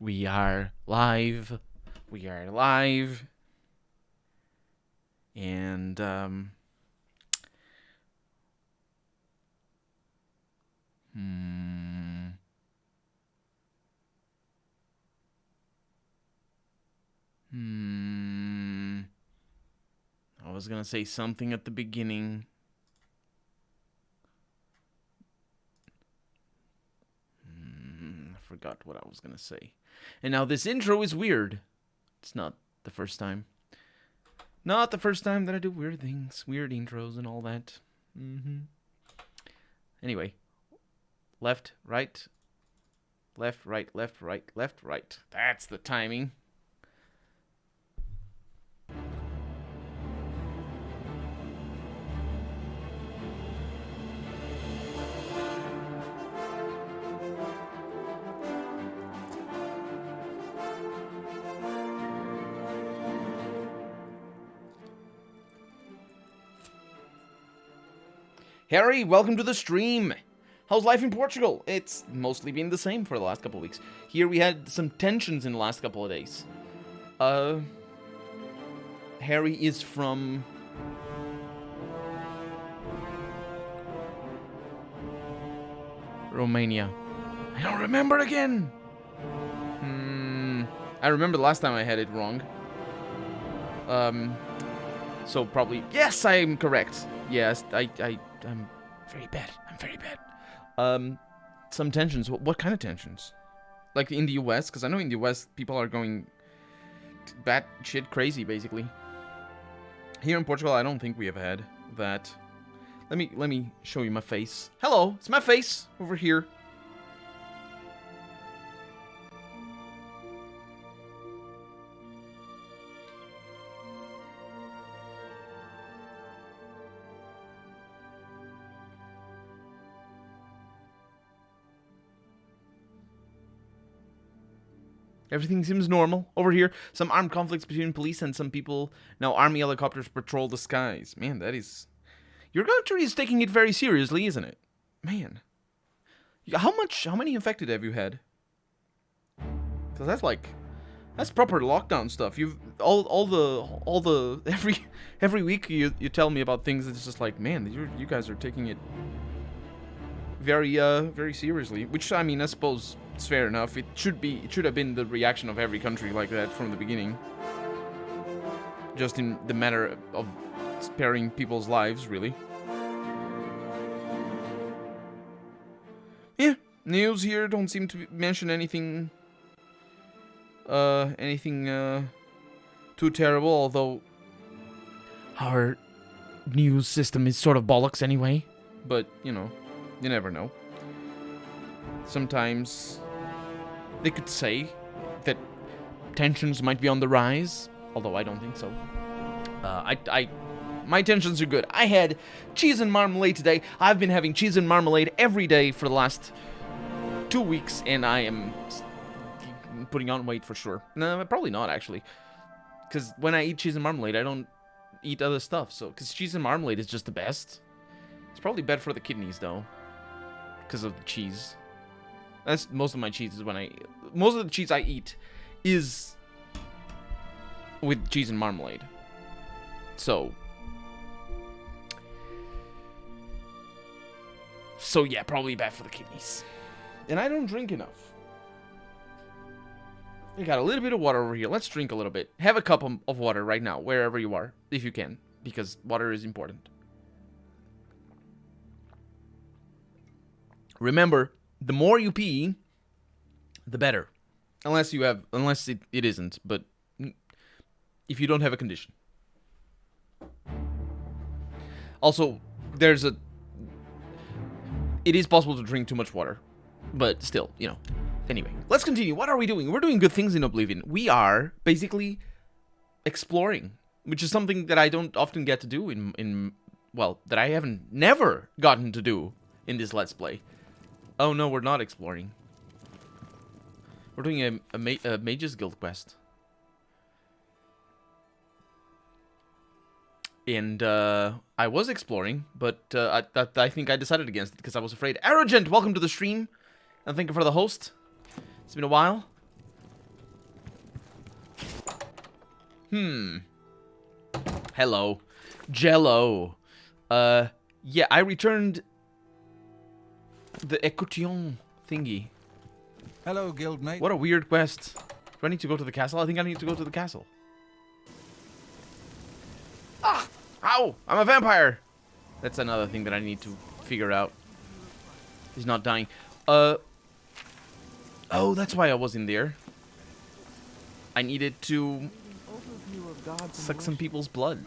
We are live. We are live. And, I was gonna say something at the beginning. I forgot what I was gonna say. And now this intro is weird. It's not the first time. Not the first time that I do weird things, weird intros and all that. Anyway, left, right, left, right, left, right, left, right. That's the timing. Harry, welcome to the stream. How's life in Portugal? It's mostly been the same for the last couple of weeks. Here we had some tensions in the last couple of days. Harry is from... Romania. I don't remember it again! I remember the last time I had it wrong. So probably... Yes, I am correct. Yes, I'm very bad. I'm very bad. Some tensions. What kind of tensions? Like in the US? Because I know in the US people are going bat shit crazy, basically. Here in Portugal, I don't think we have had that. Let me show you my face. Hello, it's my face over here. Everything seems normal. Over here, some armed conflicts between police and some people. Now army helicopters patrol the skies. Man, that is... Your country is taking it very seriously, isn't it? Man. How many infected have you had? Because that's like... That's proper lockdown stuff. You've... Every week you tell me about things that's just like, man, you guys are taking it very, very seriously. Which, I mean, I suppose... It's fair enough. It should have been the reaction of every country like that from the beginning. Just in the matter of sparing people's lives, really. Yeah, news here don't seem to mention anything too terrible, although our news system is sort of bollocks anyway. But, you know, you never know. Sometimes they could say that tensions might be on the rise, although I don't think so. My tensions are good. I had cheese and marmalade today. I've been having cheese and marmalade every day for the last 2 weeks, and I am putting on weight for sure. No, probably not, actually. Because when I eat cheese and marmalade, I don't eat other stuff. So, because cheese and marmalade is just the best. It's probably bad for the kidneys, though, because of the cheese. That's most of my cheese is most of the cheese I eat is with cheese and marmalade. So yeah, probably bad for the kidneys. And I don't drink enough. We got a little bit of water over here. Let's drink a little bit. Have a cup of water right now, wherever you are, if you can, because water is important. Remember, the more you pee, the better. Unless it isn't, but if you don't have a condition. Also, it is possible to drink too much water, but still, you know. Anyway, let's continue. What are we doing? We're doing good things in Oblivion. We are basically exploring, which is something that I don't often get to do that I haven't never gotten to do in this Let's Play. Oh no, we're not exploring. We're doing a Mage's Guild quest. And I was exploring, but I think I decided against it because I was afraid. Arrogant, welcome to the stream. And thank you for the host. It's been a while. Hello. Jello. Yeah, I returned the Écoutillon thingy. Hello, guildmate. What a weird quest. Do I need to go to the castle? I think I need to go to the castle. Ah! Ow! I'm a vampire! That's another thing that I need to figure out. He's not dying. Oh, that's why I was in there. I needed to suck some people's blood.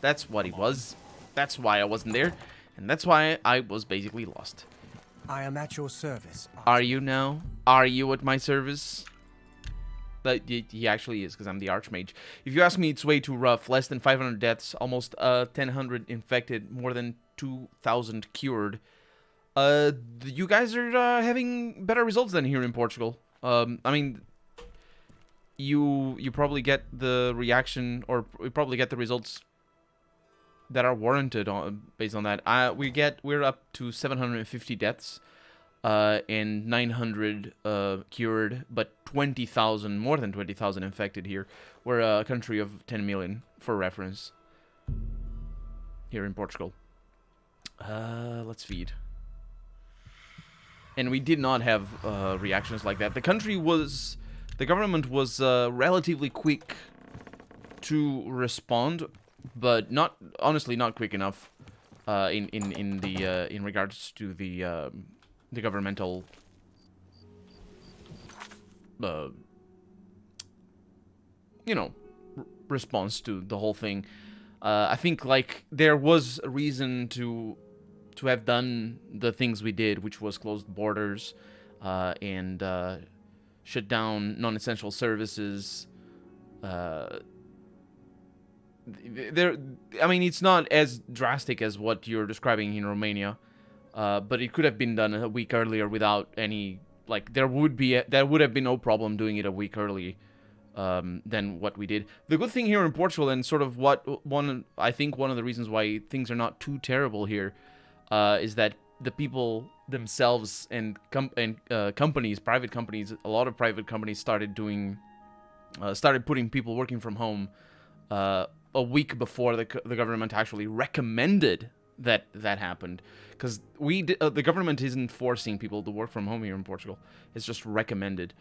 That's what it was. That's why I wasn't there. And that's why I was basically lost. I am at your service. Are you now? Are you at my service? But he actually is, because I'm the Archmage. If you ask me, it's way too rough. Less than 500 deaths, almost 1,000 infected, more than 2,000 cured. You guys are having better results than here in Portugal. I mean, you probably get the reaction, or we probably get the results that are warranted based on that. We're up to 750 deaths, and 900 cured, but 20,000, more than 20,000 infected here. We're a country of 10 million, for reference, here in Portugal. Let's feed. And we did not have reactions like that. The government was relatively quick to respond, but honestly not quick enough in regards to the governmental response to the whole thing. I think like there was a reason to have done the things we did, which was close borders and shut down non-essential services. I mean, it's not as drastic as what you're describing in Romania, but it could have been done a week earlier without any, like, there would have been no problem doing it a week early than what we did. The good thing here in Portugal, and sort of I think one of the reasons why things are not too terrible here, is that the people themselves and companies, private companies, a lot of private companies started putting people working from home a week before the government actually recommended that happened. Because the government isn't forcing people to work from home here in Portugal. It's just recommended.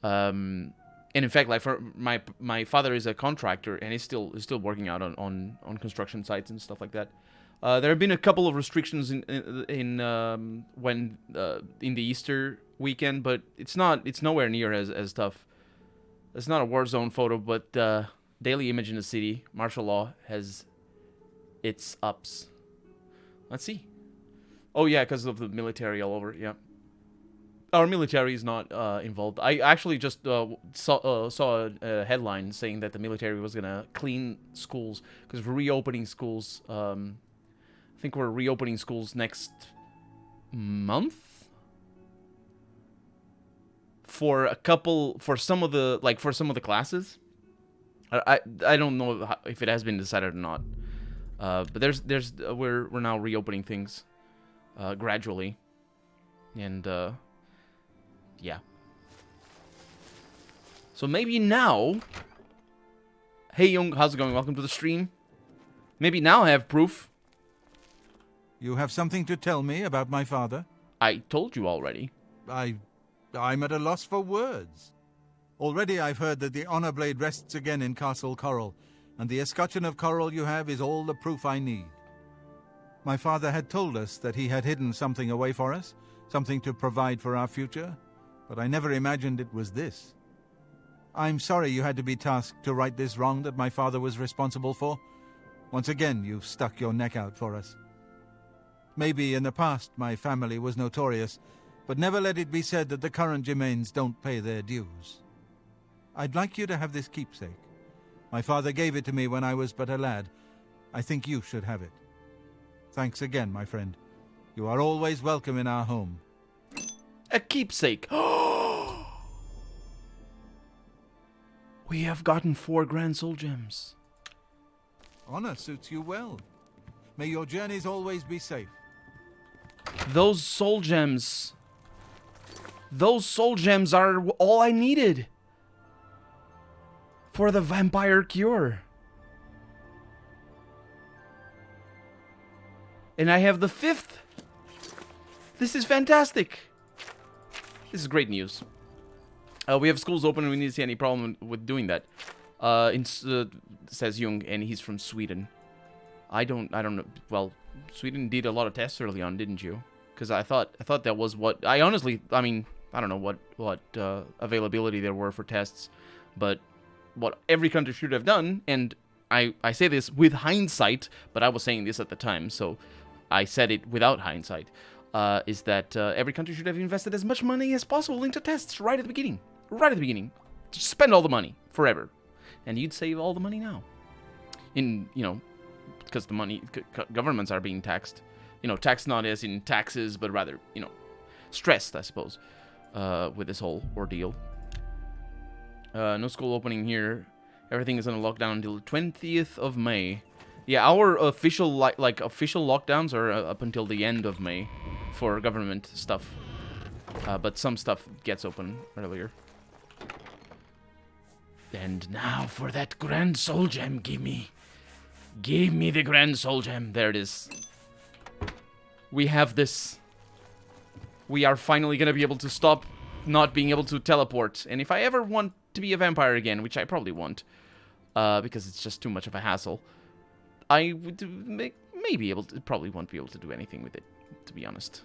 And in fact, like, for my father is a contractor, and he's still working out on construction sites and stuff like that. There have been a couple of restrictions in the Easter weekend, but it's nowhere near as tough. It's not a war zone photo, but daily image in the city, martial law has its ups. Let's see. Oh yeah, because of the military all over. Yeah, our military is not involved. I actually just saw a headline saying that the military was gonna clean schools because we're reopening schools. I think we're reopening schools next month for some of the classes. I don't know if it has been decided or not. But we're now reopening things gradually, and yeah. So maybe now, hey Young, how's it going? Welcome to the stream. Maybe now I have proof. You have something to tell me about my father? I told you already. I'm at a loss for words. Already I've heard that the honor blade rests again in Castle Coral, and the escutcheon of coral you have is all the proof I need. My father had told us that he had hidden something away for us, something to provide for our future, but I never imagined it was this. I'm sorry you had to be tasked to right this wrong that my father was responsible for. Once again, you've stuck your neck out for us. Maybe in the past my family was notorious, but never let it be said that the current Germains don't pay their dues. I'd like you to have this keepsake. My father gave it to me when I was but a lad. I think you should have it. Thanks again, my friend. You are always welcome in our home. A keepsake. We have gotten 4 grand soul gems. Honor suits you well. May your journeys always be safe. Those soul gems are all I needed for the vampire cure. And I have the 5th. This is fantastic. This is great news. We have schools open and we didn't see any problem with doing that. Says Jung, and he's from Sweden. I don't know. Well, Sweden did a lot of tests early on, didn't you? Because I thought that was what... I honestly, I mean, I don't know what availability there were for tests, but what every country should have done, and I say this with hindsight, but I was saying this at the time, so I said it without hindsight, is that every country should have invested as much money as possible into tests right at the beginning. Right at the beginning. Just spend all the money forever. And you'd save all the money now. Because the money, governments are being taxed. Taxed not as in taxes, but rather, stressed, I suppose, with this whole ordeal. No school opening here. Everything is on a lockdown until the 20th of May. Yeah, our official, official lockdowns are up until the end of May for government stuff. But some stuff gets open earlier. And now for that Grand Soul Gem, give me the Grand Soul Gem. There it is. We have this. We are finally gonna be able to stop not being able to teleport. And if I ever want to be a vampire again, which I probably won't, because it's just too much of a hassle, I would maybe able to, probably won't be able to do anything with it, to be honest.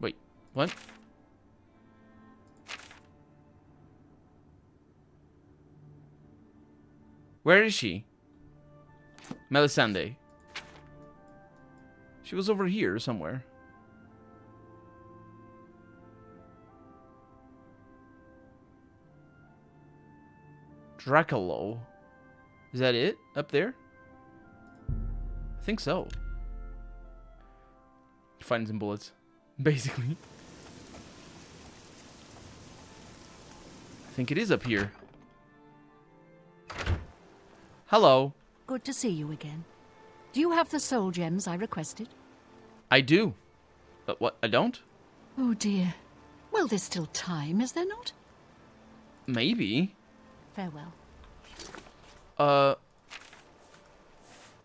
Wait, what? Where is she? Melisande. She was over here somewhere. Dracolo. Is that it? Up there? I think so. Finding some bullets. Basically. I think it is up here. Hello. Good to see you again. Do you have the soul gems I requested? I do. But what? I don't? Oh dear. Well, there's still time, is there not? Maybe. Farewell.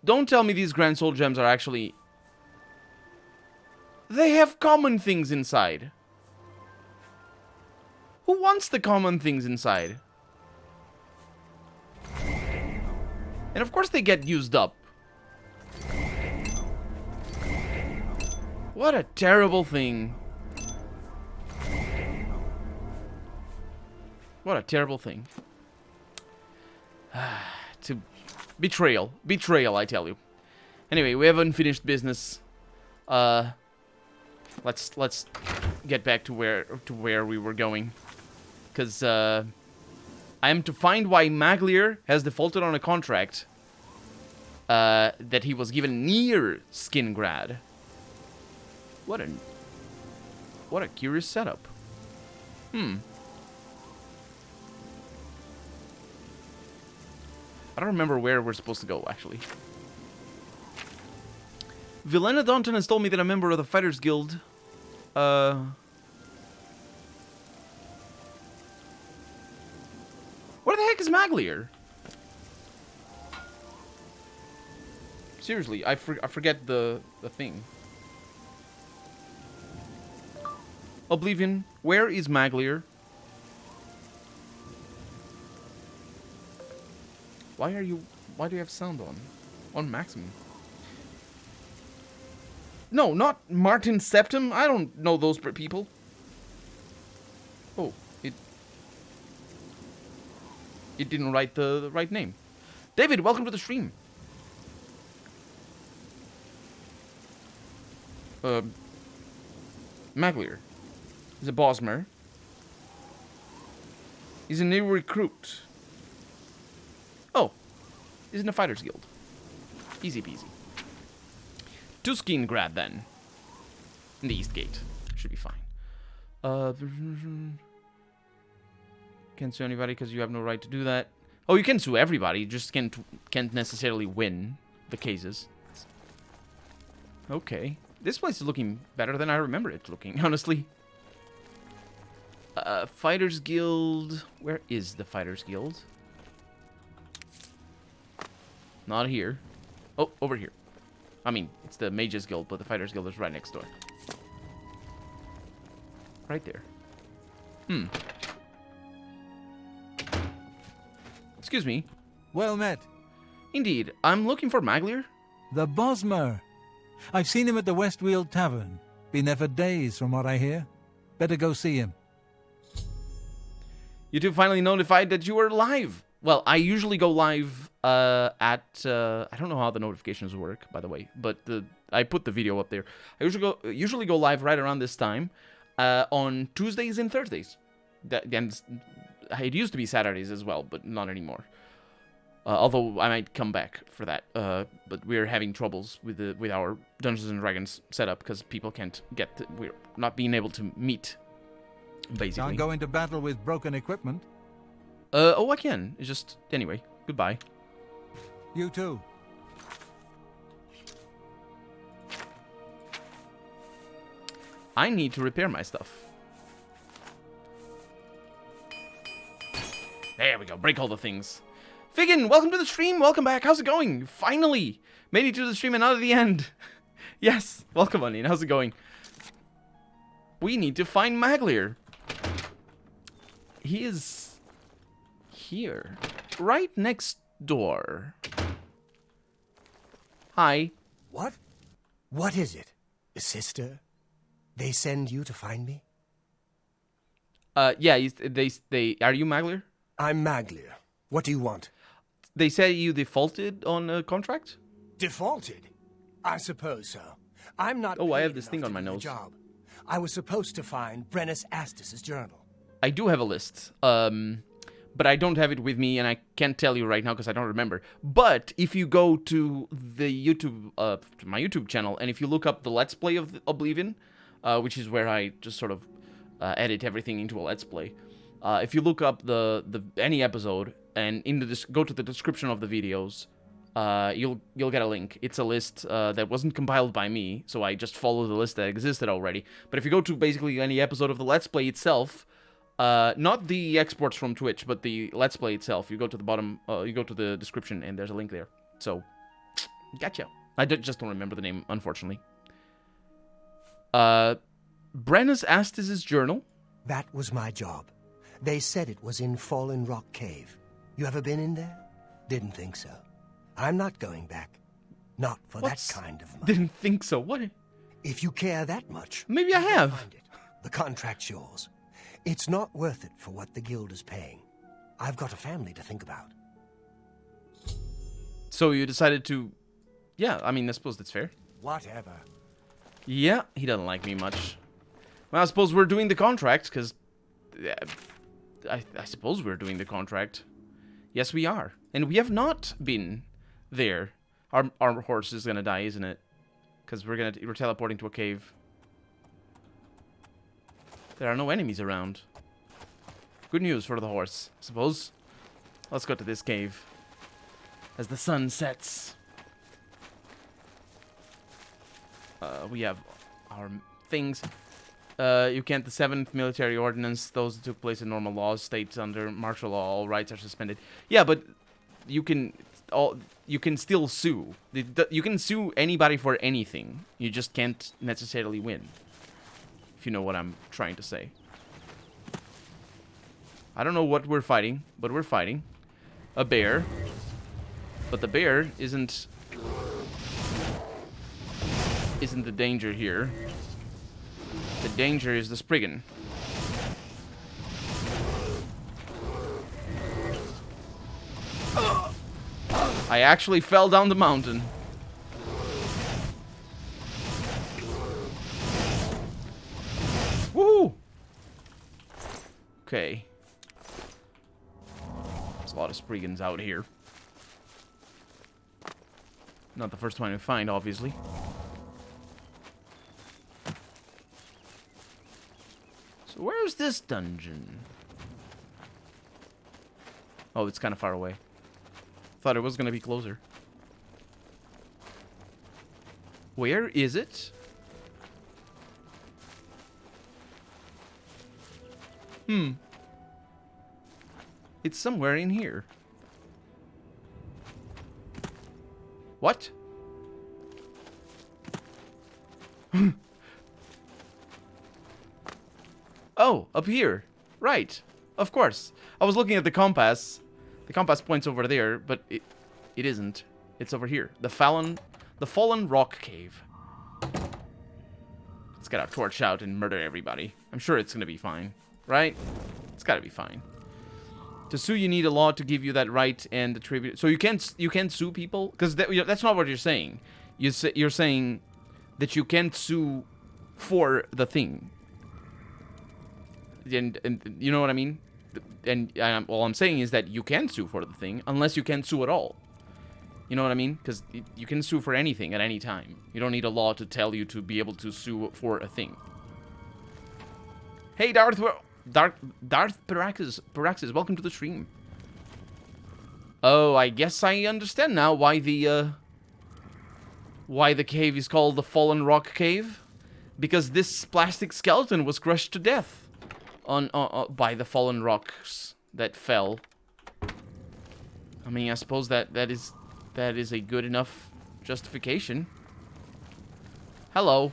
Don't tell me these Grand Soul Gems are actually... They have common things inside. Who wants the common things inside? And of course they get used up. What a terrible thing. What a terrible thing. To betrayal. Betrayal, I tell you. Anyway, we have unfinished business. Let's get back to where we were going. Cause I am to find why Maglier has defaulted on a contract that he was given near Skingrad. What a curious setup. I don't remember where we're supposed to go, actually. Vilena Daunton has told me that a member of the Fighters Guild... Where the heck is Maglier? Seriously, I forget the thing. Oblivion, where is Maglier? Why do you have sound on? On maximum. No, not Martin Septum. I don't know those people. Oh, it didn't write the right name. David, welcome to the stream. Maglier. He's a Bosmer. He's a new recruit. Oh, he's in the Fighters Guild. Easy peasy. To Skingrad, then. In the East Gate. Should be fine. Can't sue anybody because you have no right to do that. Oh, you can sue everybody. You just can't necessarily win the cases. Okay. This place is looking better than I remember it looking, honestly. Fighters Guild. Where is the Fighters Guild? Not here. Oh, over here. I mean, it's the Mages Guild, but the Fighters Guild is right next door. Right there. Excuse me. Well met. Indeed, I'm looking for Maglier. The Bosmer. I've seen him at the Westweald Tavern. Been there for days, from what I hear. Better go see him. You two finally notified that you were live. Well, I usually go live at... I don't know how the notifications work, by the way, but I put the video up there. I usually go live right around this time on Tuesdays and Thursdays. And it used to be Saturdays as well, but not anymore. Although I might come back for that. But we're having troubles with our Dungeons and Dragons setup because people can't get... we're not being able to meet, basically. Can't go into battle with broken equipment. Oh, I can. It's just... Anyway, goodbye. You too. I need to repair my stuff. There we go. Break all the things. Figgin, welcome to the stream. Welcome back. How's it going? Finally made it to the stream and out of the end. Yes. Welcome on in. How's it going? We need to find Maglier. He is here. Right next door. Hi. What? What is it? A sister? They send you to find me? Yeah, they are you Maglier? I'm Maglier. What do you want? They say you defaulted on a contract? Defaulted? I suppose so. I'm not. Oh, I have paid this enough thing on to my do the nose. Job. I was supposed to find Brennus Astus's journal. I do have a list, but I don't have it with me, and I can't tell you right now because I don't remember. But if you go to the YouTube, to my YouTube channel, and if you look up the Let's Play of Oblivion, which is where I just sort of edit everything into a Let's Play. If you look up any episode and go to the description of the videos, you'll get a link. It's a list that wasn't compiled by me, so I just follow the list that existed already. But if you go to basically any episode of the Let's Play itself, not the exports from Twitch, but the Let's Play itself, you go to the bottom, you go to the description, and there's a link there. So, gotcha. I just don't remember the name, unfortunately. Brennus Astus's journal. That was my job. They said it was in Fallen Rock Cave. You ever been in there? Didn't think so. I'm not going back. Not for that kind of money. Didn't think so. What? If you care that much... Maybe I have. Find it. The contract's yours. It's not worth it for what the guild is paying. I've got a family to think about. So you decided to... Yeah, I mean, I suppose that's fair. Whatever. Yeah, he doesn't like me much. Well, I suppose we're doing the contract, because... I suppose we're doing the contract. Yes, we are. And we have not been there. Our horse is gonna die, isn't it? Because we're teleporting to a cave. There are no enemies around. Good news for the horse, I suppose. Let's go to this cave. As the sun sets. We have our things. You can't. The 7th military ordinance, those that took place in normal laws, states under martial law, all rights are suspended. Yeah, but you can still sue. You can sue anybody for anything. You just can't necessarily win. If you know what I'm trying to say. I don't know what we're fighting, but we're fighting a bear. But the bear isn't the danger here. The danger is the Spriggan. I actually fell down the mountain. Woohoo! Okay. There's a lot of Spriggans out here. Not the first one we find, obviously. So where's this dungeon? Oh, it's kind of far away. Thought it was going to be closer. Where is it? It's somewhere in here. What? Oh, up here. Right. Of course. I was looking at the compass. The compass points over there, but it isn't. It's over here. The Fallen Rock Cave. Let's get our torch out and murder everybody. I'm sure it's gonna be fine. Right? It's gotta be fine. To sue, you need a law to give you that right and attribute. So you can't sue people? Because that's not what you're saying. You're saying that you can't sue for the thing. And you know what I mean? And all I'm saying is that you can sue for the thing, unless you can't sue at all. You know what I mean? Because you can sue for anything at any time. You don't need a law to tell you to be able to sue for a thing. Hey, Darth Paraxis, welcome to the stream. Oh, I guess I understand now why the cave is called the Fallen Rock Cave. Because this plastic skeleton was crushed to death by the fallen rocks that fell. I mean, I suppose that is a good enough justification. Hello.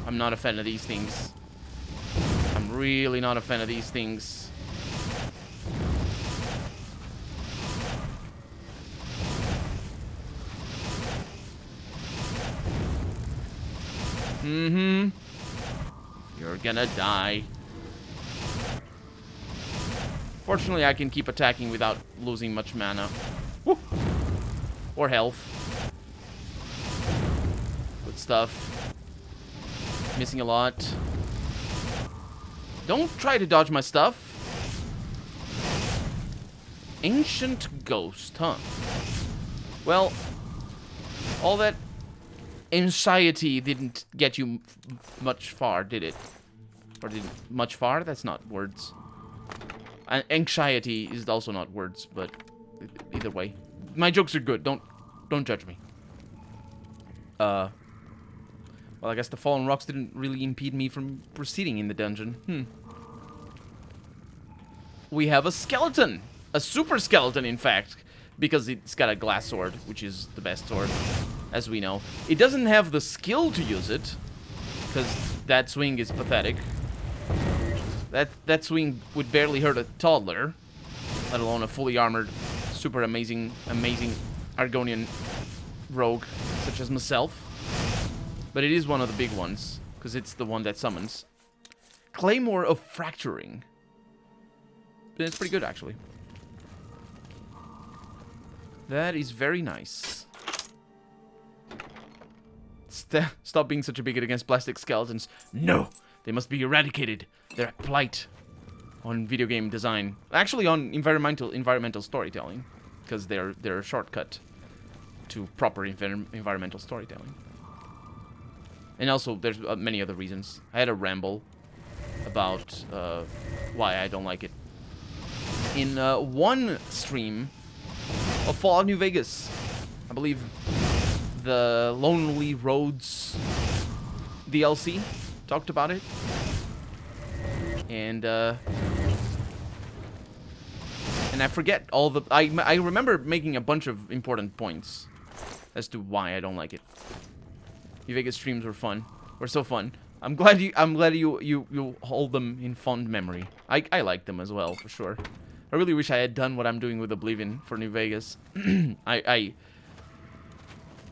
I'm not a fan of these things. I'm really not a fan of these things. Mm-hmm. You're gonna die. Fortunately, I can keep attacking without losing much mana. Woo! Or health. Good stuff. Missing a lot. Don't try to dodge my stuff. Ancient ghost, huh? Well, all that anxiety didn't get you much far, did it? Or did much far? That's not words. Anxiety is also not words, but either way, my jokes are good. Don't judge me. Well, I guess the fallen rocks didn't really impede me from proceeding in the dungeon. We have a skeleton, a super skeleton, in fact, because it's got a glass sword, which is the best sword, as we know. It doesn't have the skill to use it, because that swing is pathetic. That swing would barely hurt a toddler, let alone a fully armored, super amazing Argonian rogue such as myself. But it is one of the big ones, because it's the one that summons. Claymore of Fracturing. It's pretty good, actually. That is very nice. Stop being such a bigot against plastic skeletons. No! They must be eradicated. They're a blight on video game design. Actually, on environmental storytelling. Because they're a shortcut to proper environmental storytelling. And also, there's many other reasons. I had a ramble about why I don't like it. In one stream of Fallout New Vegas, I believe the Lonely Roads DLC talked about it. And I forget all the... I remember making a bunch of important points as to why I don't like it. New Vegas streams were fun. Were so fun. I'm glad you hold them in fond memory. I like them as well, for sure. I really wish I had done what I'm doing with Oblivion for New Vegas. I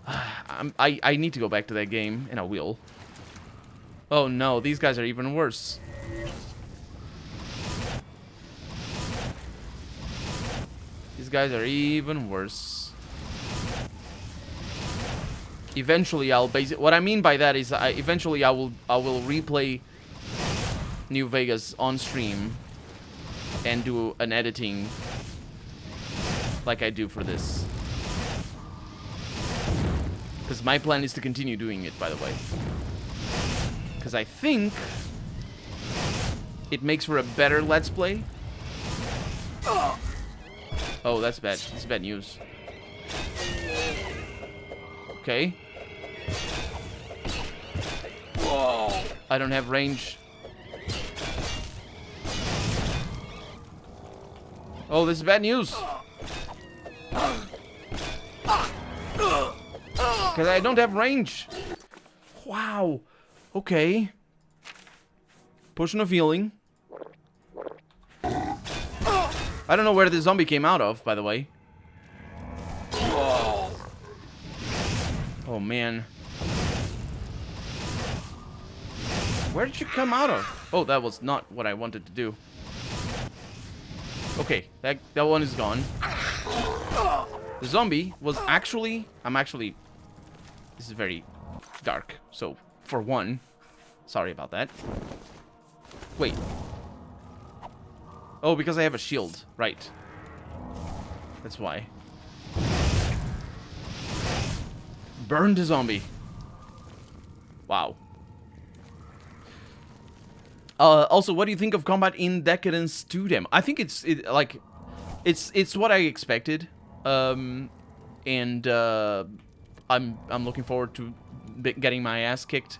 need to go back to that game, and I will. Oh no, these guys are even worse. These guys are even worse. Eventually, I'll what I mean by that is, eventually I will replay New Vegas on stream and do an editing like I do for this. Because my plan is to continue doing it, by the way. Because I think it makes for a better Let's Play. Oh, that's bad. That's bad news. Okay. I don't have range. Oh, this is bad news. Because I don't have range. Wow. Okay. Potion of healing. I don't know where the zombie came out of, by the way. Oh, man. Where did you come out of? Oh, that was not what I wanted to do. Okay, that one is gone. The zombie was actually... This is very dark. So, for one... Sorry about that. Wait. Oh, because I have a shield. Right. That's why. Burned the zombie. Wow. Also, what do you think of combat in Decadence 2 demo? I think it's what I expected. I'm looking forward to getting my ass kicked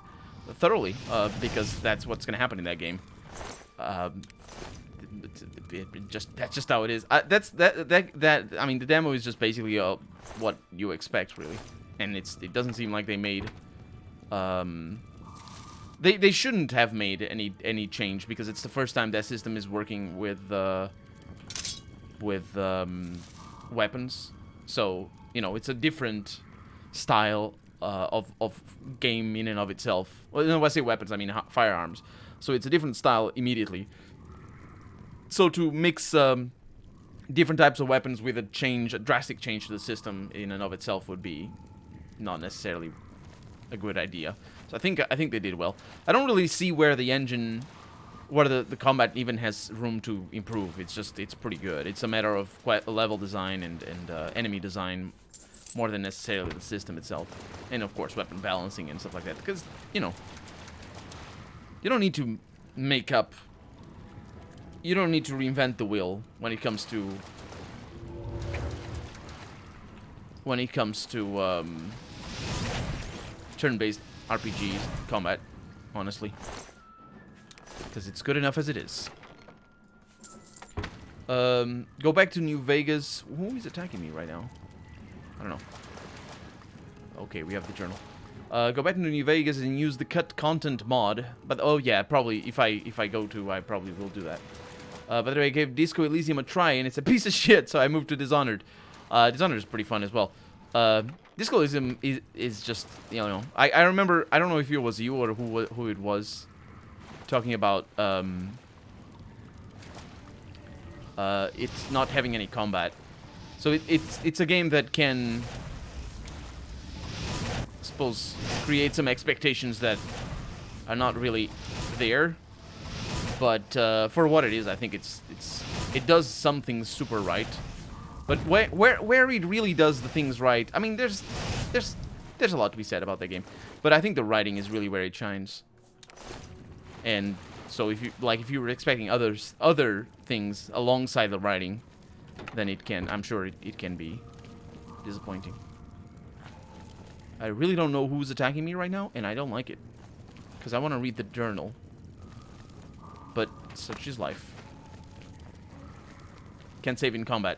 thoroughly, because that's what's gonna happen in that game. That's just how it is. I mean, the demo is just basically what you expect, really, and it doesn't seem like they made. They shouldn't have made any change, because it's the first time that system is working with weapons. So, you know, it's a different style of game in and of itself. Well, when I say weapons, I mean firearms. So it's a different style immediately. So to mix different types of weapons with a drastic change to the system in and of itself would be not necessarily a good idea. So I think they did well. I don't really see where the engine, where the combat even has room to improve. It's pretty good. It's a matter of level design and enemy design more than necessarily the system itself, and of course weapon balancing and stuff like that. Because you know, you don't need to make up. You don't need to reinvent the wheel when it comes to turn-based RPG combat, honestly, because it's good enough as it is. Go back to New Vegas. Who is attacking me right now? I don't know. Okay, we have the journal. Go back to New Vegas and use the cut content mod. But oh yeah, probably if I go to, I probably will do that. By the way, I gave Disco Elysium a try and it's a piece of shit, so I moved to Dishonored. Dishonored is pretty fun as well. Disco Elysium is just, you know, I remember, I don't know if it was you or who it was talking about it's not having any combat. So it's a game that can, I suppose, create some expectations that are not really there. But for what it is, I think it does some things super right. But where it really does the things right, I mean, there's a lot to be said about that game. But I think the writing is really where it shines. And so if you were expecting other things alongside the writing, then I'm sure it can be disappointing. I really don't know who's attacking me right now, and I don't like it, because I want to read the journal. But such is life. Can't save in combat.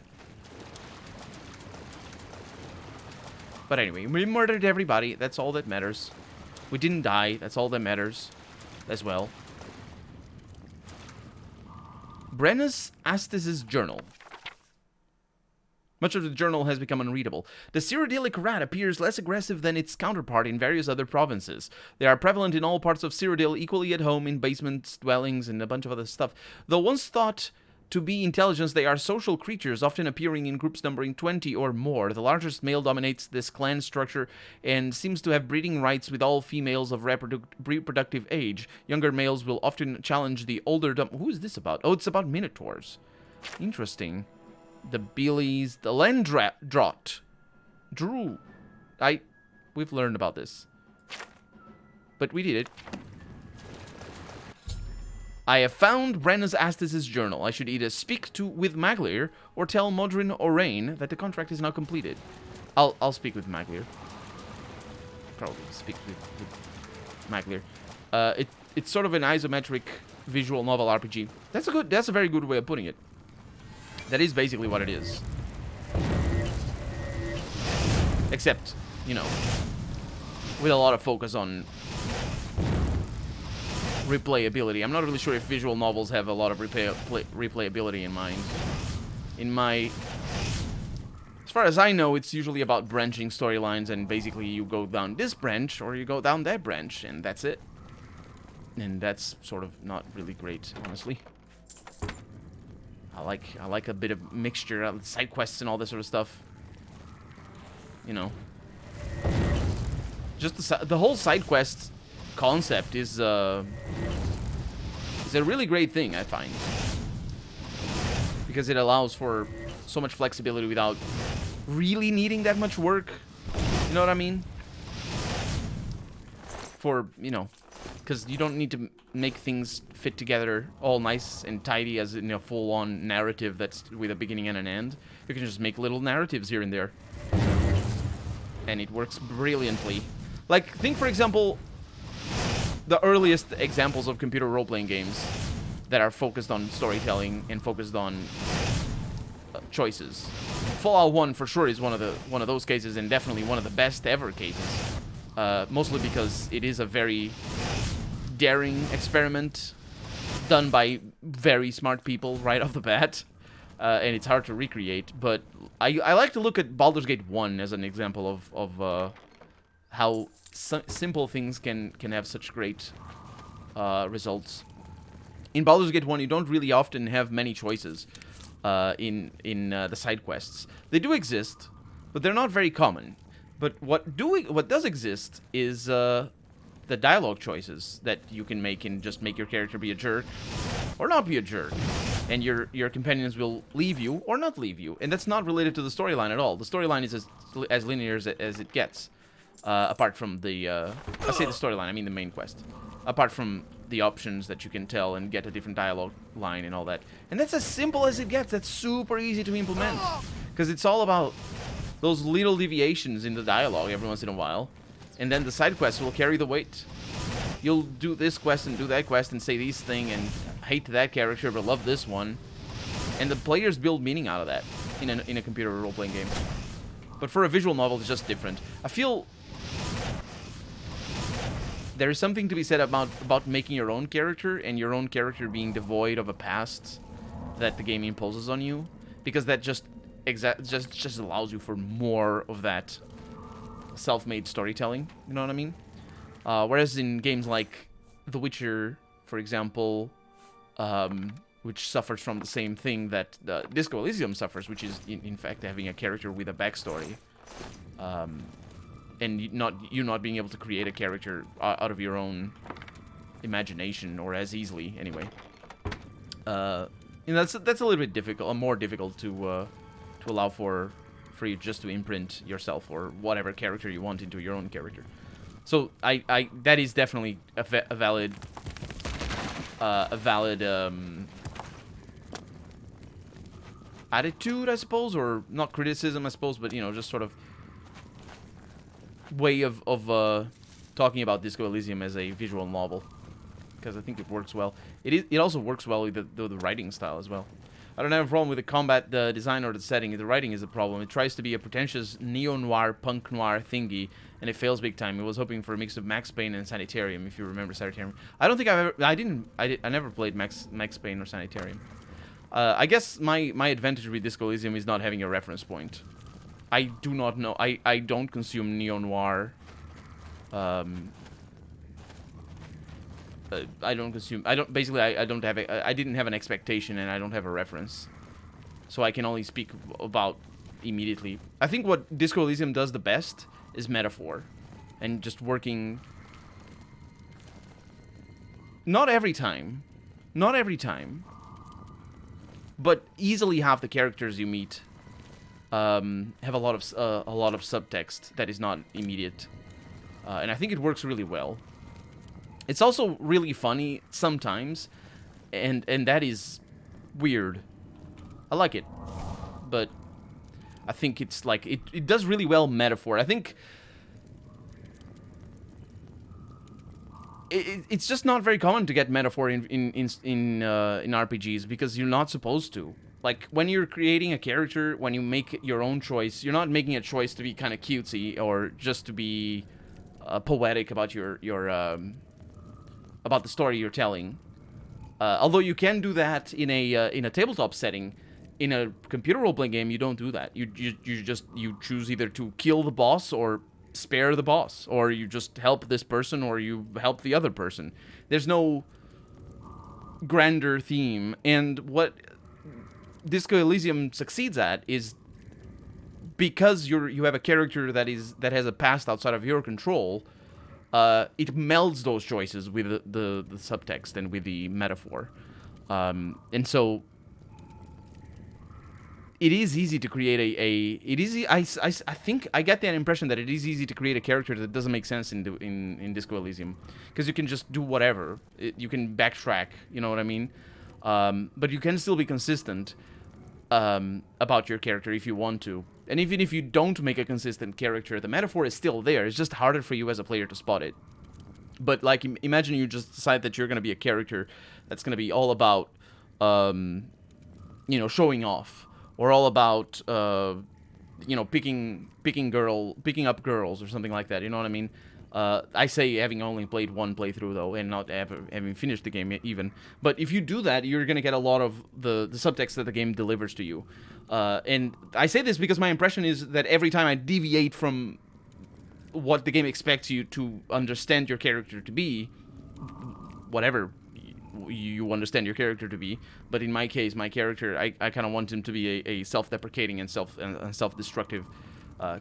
But anyway, we murdered everybody. That's all that matters. We didn't die. That's all that matters as well. Brenna's Astis' journal. Much of the journal has become unreadable. The Cyrodiilic rat appears less aggressive than its counterpart in various other provinces. They are prevalent in all parts of Cyrodiil, equally at home in basements, dwellings, and a bunch of other stuff. Though once thought to be intelligence, they are social creatures, often appearing in groups numbering 20 or more. The largest male dominates this clan structure and seems to have breeding rights with all females of reproductive age. Younger males will often challenge the older who is this about? Oh, it's about minotaurs. Interesting. The Beelies, the Lendrot. Drew. We've learned about this. But we did it. I have found Brenna's Astis' journal. I should either speak with Maglir or tell Modrin Orain that the contract is now completed. I'll speak with Maglir. Probably speak with Maglir. It's sort of an isometric visual novel RPG. That's a very good way of putting it. That is basically what it is. Except, you know, with a lot of focus on replayability. I'm not really sure if visual novels have a lot of replayability in mind. As far as I know, it's usually about branching storylines, and basically you go down this branch or you go down that branch, and that's it. And that's sort of not really great, honestly. I like a bit of mixture of side quests and all this sort of stuff. You know, just the whole side quest concept is a really great thing, I find, because it allows for so much flexibility without really needing that much work. You know what I mean? For, you know, because you don't need to make things fit together all nice and tidy as in a full-on narrative that's with a beginning and an end. You can just make little narratives here and there, and it works brilliantly. Like, think for example, the earliest examples of computer role-playing games that are focused on storytelling and focused on choices. Fallout 1 for sure is one of those cases, and definitely one of the best ever cases. Mostly because it is a very daring experiment done by very smart people right off the bat, and it's hard to recreate. But I like to look at Baldur's Gate 1 as an example of how simple things can have such great results. In Baldur's Gate 1, you don't really often have many choices in the side quests. They do exist, but they're not very common. But what does exist is the dialogue choices that you can make, and just make your character be a jerk or not be a jerk, and your companions will leave you or not leave you, and that's not related to the storyline at all. The storyline is as linear as it gets, apart from the I say the storyline, I mean the main quest, apart from the options that you can tell and get a different dialogue line and all that. And that's as simple as it gets. That's super easy to implement, because it's all about those little deviations in the dialogue every once in a while, and then the side quests will carry the weight. You'll do this quest and do that quest and say this thing and hate that character but love this one, and the players build meaning out of that in a computer role-playing game. But for a visual novel, it's just different. I feel there is something to be said about making your own character, and your own character being devoid of a past that the game imposes on you, because that just allows you for more of that self-made storytelling. You know what I mean? Whereas in games like The Witcher, for example, which suffers from the same thing that Disco Elysium suffers, which is in fact having a character with a backstory, and you not being able to create a character out of your own imagination, or as easily anyway. You know, that's a little bit difficult, more difficult to allow for you just to imprint yourself or whatever character you want into your own character. So that is definitely a valid attitude, I suppose, or not criticism, I suppose, but you know, just sort of way of talking about Disco Elysium as a visual novel, because I think it works well. It also works well with the writing style as well. I don't have a problem with the combat, the design, or the setting. The writing is the problem. It tries to be a pretentious neo-noir, punk noir thingy, and it fails big time. It was hoping for a mix of Max Payne and Sanitarium, if you remember Sanitarium. I don't think I never played Max Payne or Sanitarium. I guess my advantage with Disco Elysium is not having a reference point. I do not know. I don't consume neo-noir. I didn't have an expectation, and I don't have a reference, so I can only speak about immediately. I think what Disco Elysium does the best is metaphor, and just working. Not every time, but easily half the characters you meet have a lot of subtext that is not immediate, and I think it works really well. It's also really funny sometimes, and that is weird. I like it, but I think it's like it does really well metaphor. I think it's just not very common to get metaphor in RPGs, because you're not supposed to. Like, when you're creating a character, when you make your own choice, you're not making a choice to be kind of cutesy or just to be poetic about your about the story you're telling. Although you can do that in a tabletop setting, in a computer role-playing game, you don't do that. You choose either to kill the boss or spare the boss, or you just help this person or you help the other person. There's no grander theme, and what Disco Elysium succeeds at is because you have a character that has a past outside of your control. It melds those choices with the subtext and with the metaphor, and so it is easy to create I think I get that impression that it is easy to create a character that doesn't make sense in Disco Elysium, because you can just do whatever. You can backtrack, you know what I mean? But you can still be consistent about your character if you want to. And even if you don't make a consistent character, the metaphor is still there. It's just harder for you as a player to spot it. But like, imagine you just decide that you're going to be a character that's going to be all about, showing off, or all about, picking up girls or something like that. You know what I mean? I say having only played one playthrough though, and not having finished the game even. But if you do that, you're gonna get a lot of the subtext that the game delivers to you. And I say this because my impression is that every time I deviate from what the game expects you to understand your character to be, whatever you understand your character to be, but in my case, my character, I kind of want him to be a self-deprecating and self-destructive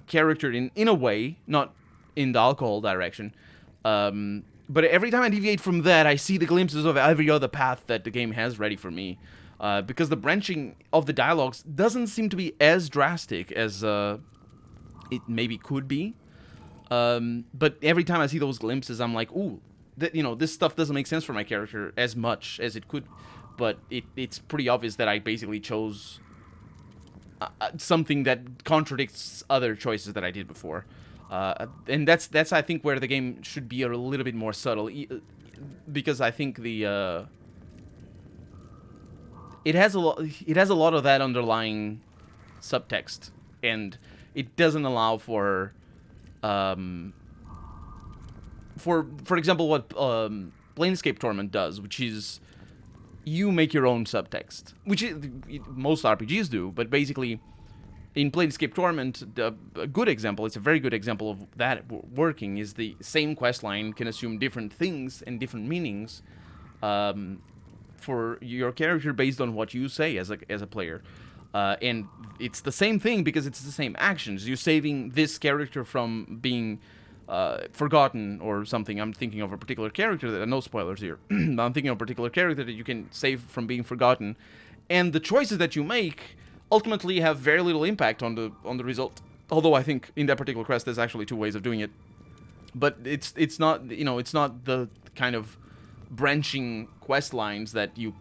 character in a way, not in the alcohol direction. But every time I deviate from that, I see the glimpses of every other path that the game has ready for me. Because the branching of the dialogues doesn't seem to be as drastic as it maybe could be. But every time I see those glimpses, I'm like, ooh, this stuff doesn't make sense for my character as much as it could. But it's pretty obvious that I basically chose something that contradicts other choices that I did before. And that's I think where the game should be a little bit more subtle, because I think it has a lot of that underlying subtext, and it doesn't allow for example what Planescape Torment does, which is you make your own subtext, which most RPGs do, but basically in Planescape Torment, a good example, it's a very good example of that working, is the same quest line can assume different things and different meanings for your character based on what you say as a player. And it's the same thing because it's the same actions. You're saving this character from being forgotten or something. I'm thinking of a particular character no spoilers here. I'm thinking of a particular character that you can save from being forgotten. And the choices that you make ultimately have very little impact on the result. Although I think in that particular quest there's actually two ways of doing it. But it's not it's not the kind of branching quest lines that you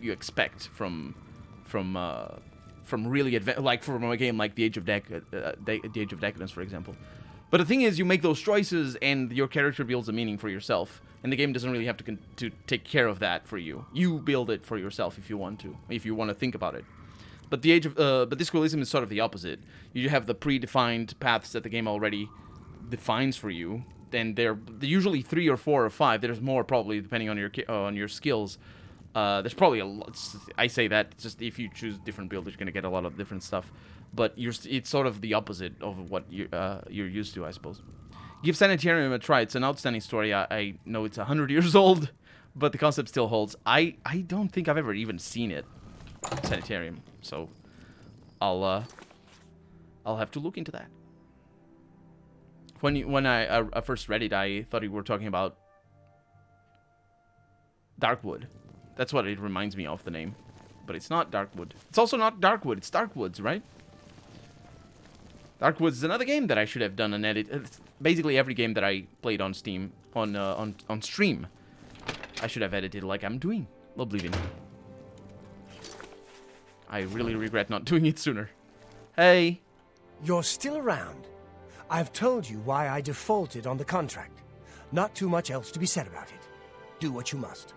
expect from really like from a game like the Age of Decadence, for example. But the thing is, you make those choices and your character builds a meaning for yourself, and the game doesn't really have to take care of that for you. You build it for yourself if you want to think about it. But but Disco Elysium is sort of the opposite. You have the predefined paths that the game already defines for you. Then they're usually 3 or 4 or 5. There's more probably depending on your skills. There's probably a lot. I say that just if you choose different builds, you're gonna get a lot of different stuff. But it's sort of the opposite of what you're used to, I suppose. Give Sanitarium a try. It's an outstanding story. I know it's 100 years old, but the concept still holds. I don't think I've ever even seen it, Sanitarium. So I'll have to look into that. When I first read it, I thought you were talking about Darkwood. That's what it reminds me of, the name. But it's not Darkwood. It's also not Darkwood. It's Darkwoods, right? Darkwoods is another game that I should have done an edit. It's basically every game that I played on Steam, on stream, I should have edited like I'm doing Oblivion. I really regret not doing it sooner. Hey. You're still around. I've told you why I defaulted on the contract. Not too much else to be said about it. Do what you must.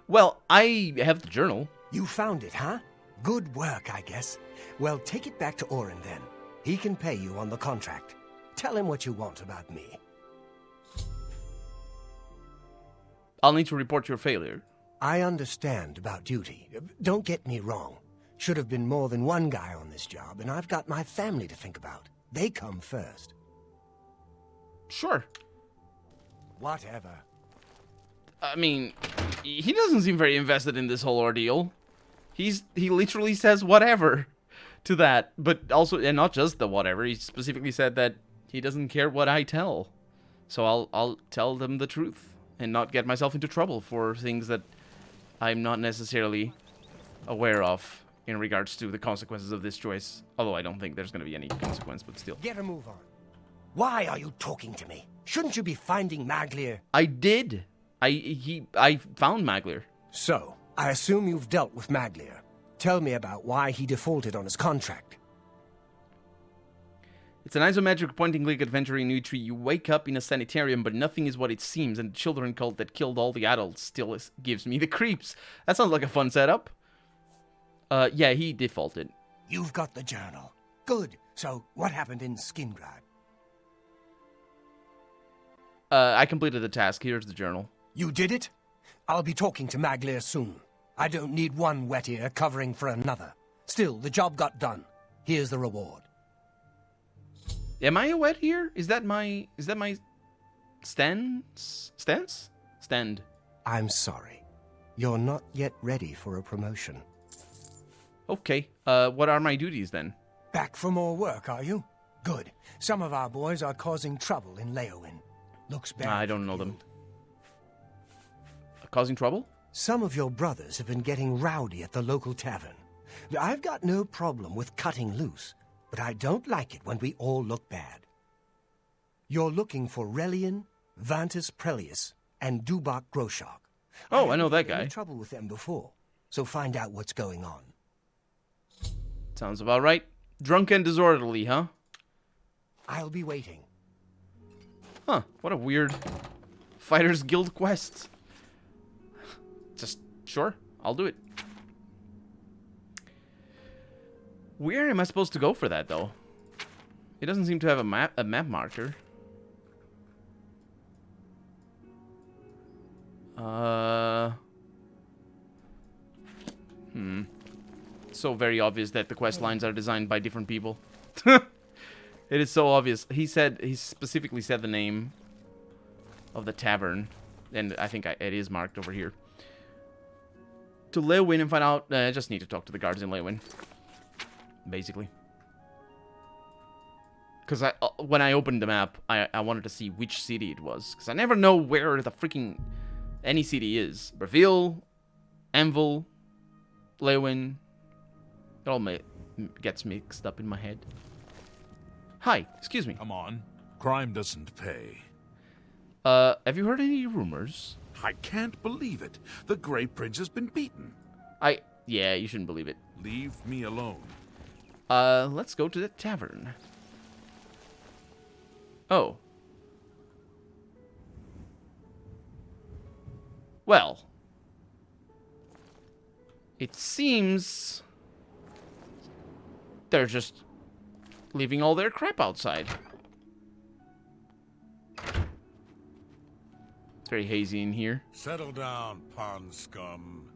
Well, I have the journal. You found it, huh? Good work, I guess. Well, take it back to Orin then. He can pay you on the contract. Tell him what you want about me. I'll need to report your failure. I understand about duty. Don't get me wrong. Should have been more than one guy on this job, and I've got my family to think about. They come first. Sure. Whatever. I mean, he doesn't seem very invested in this whole ordeal. He literally says whatever to that, but also, and not just the whatever, he specifically said that he doesn't care what I tell. So I'll tell them the truth and not get myself into trouble for things that I'm not necessarily aware of in regards to the consequences of this choice. Although I don't think there's going to be any consequence, but still. Get a move on. Why are you talking to me? Shouldn't you be finding Maglier? I did. I found Maglier. So, I assume you've dealt with Maglier. Tell me about why he defaulted on his contract. It's an isometric point-and-click adventure in which you wake up in a sanitarium, but nothing is what it seems, and the children cult that killed all the adults still gives me the creeps. That sounds like a fun setup. Yeah, he defaulted. You've got the journal. Good. So, what happened in Skingrad? I completed the task. Here's the journal. You did it? I'll be talking to Maglier soon. I don't need one wet ear covering for another. Still, the job got done. Here's the reward. Am I a wet ear? Is that my stance? Stand. I'm sorry. You're not yet ready for a promotion. Okay. What are my duties then? Back for more work, are you? Good. Some of our boys are causing trouble in Leowin. Looks bad. I don't know them. Causing trouble? Some of your brothers have been getting rowdy at the local tavern. I've got no problem with cutting loose, but I don't like it when we all look bad. You're looking for Relian, Vantus Prelius, and Dubak Groshok. Oh, I know that guy. I had trouble with them before, so find out what's going on. Sounds about right. Drunk and disorderly, huh? I'll be waiting. Huh, what a weird Fighters Guild quest. Just, sure, I'll do it. Where am I supposed to go for that, though? It doesn't seem to have a map marker. So very obvious that the quest lines are designed by different people. It is so obvious. He specifically said the name of the tavern, and I think it is marked over here. To Leowin and find out. I just need to talk to the guards in Leowin, basically. Because when I opened the map, I wanted to see which city it was, because I never know where the freaking any city is. Breville, Anvil, Leowin. It all gets mixed up in my head. Hi, excuse me. Come on. Crime doesn't pay. Have you heard any rumors? I can't believe it. The Grey Prince has been beaten. Yeah, you shouldn't believe it. Leave me alone. Let's go to the tavern. Oh. Well. It seems they're just leaving all their crap outside. It's very hazy in here. Settle down, pond scum.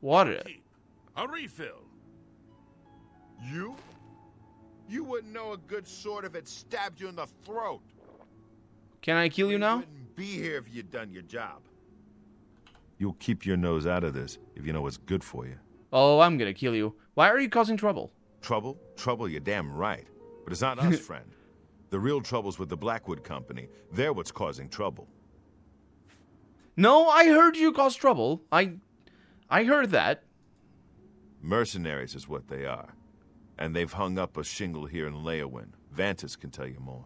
Water. A refill. You? You wouldn't know a good sword if it stabbed you in the throat. Can I kill you now? Wouldn't be here if you'd done your job. You'll keep your nose out of this if you know what's good for you. Oh, I'm gonna kill you. Why are you causing trouble? Trouble? Trouble, you're damn right. But it's not us, friend. The real trouble's with the Blackwood Company. They're what's causing trouble. No, I heard you cause trouble. I heard that. Mercenaries is what they are. And they've hung up a shingle here in Leowin. Vantus can tell you more.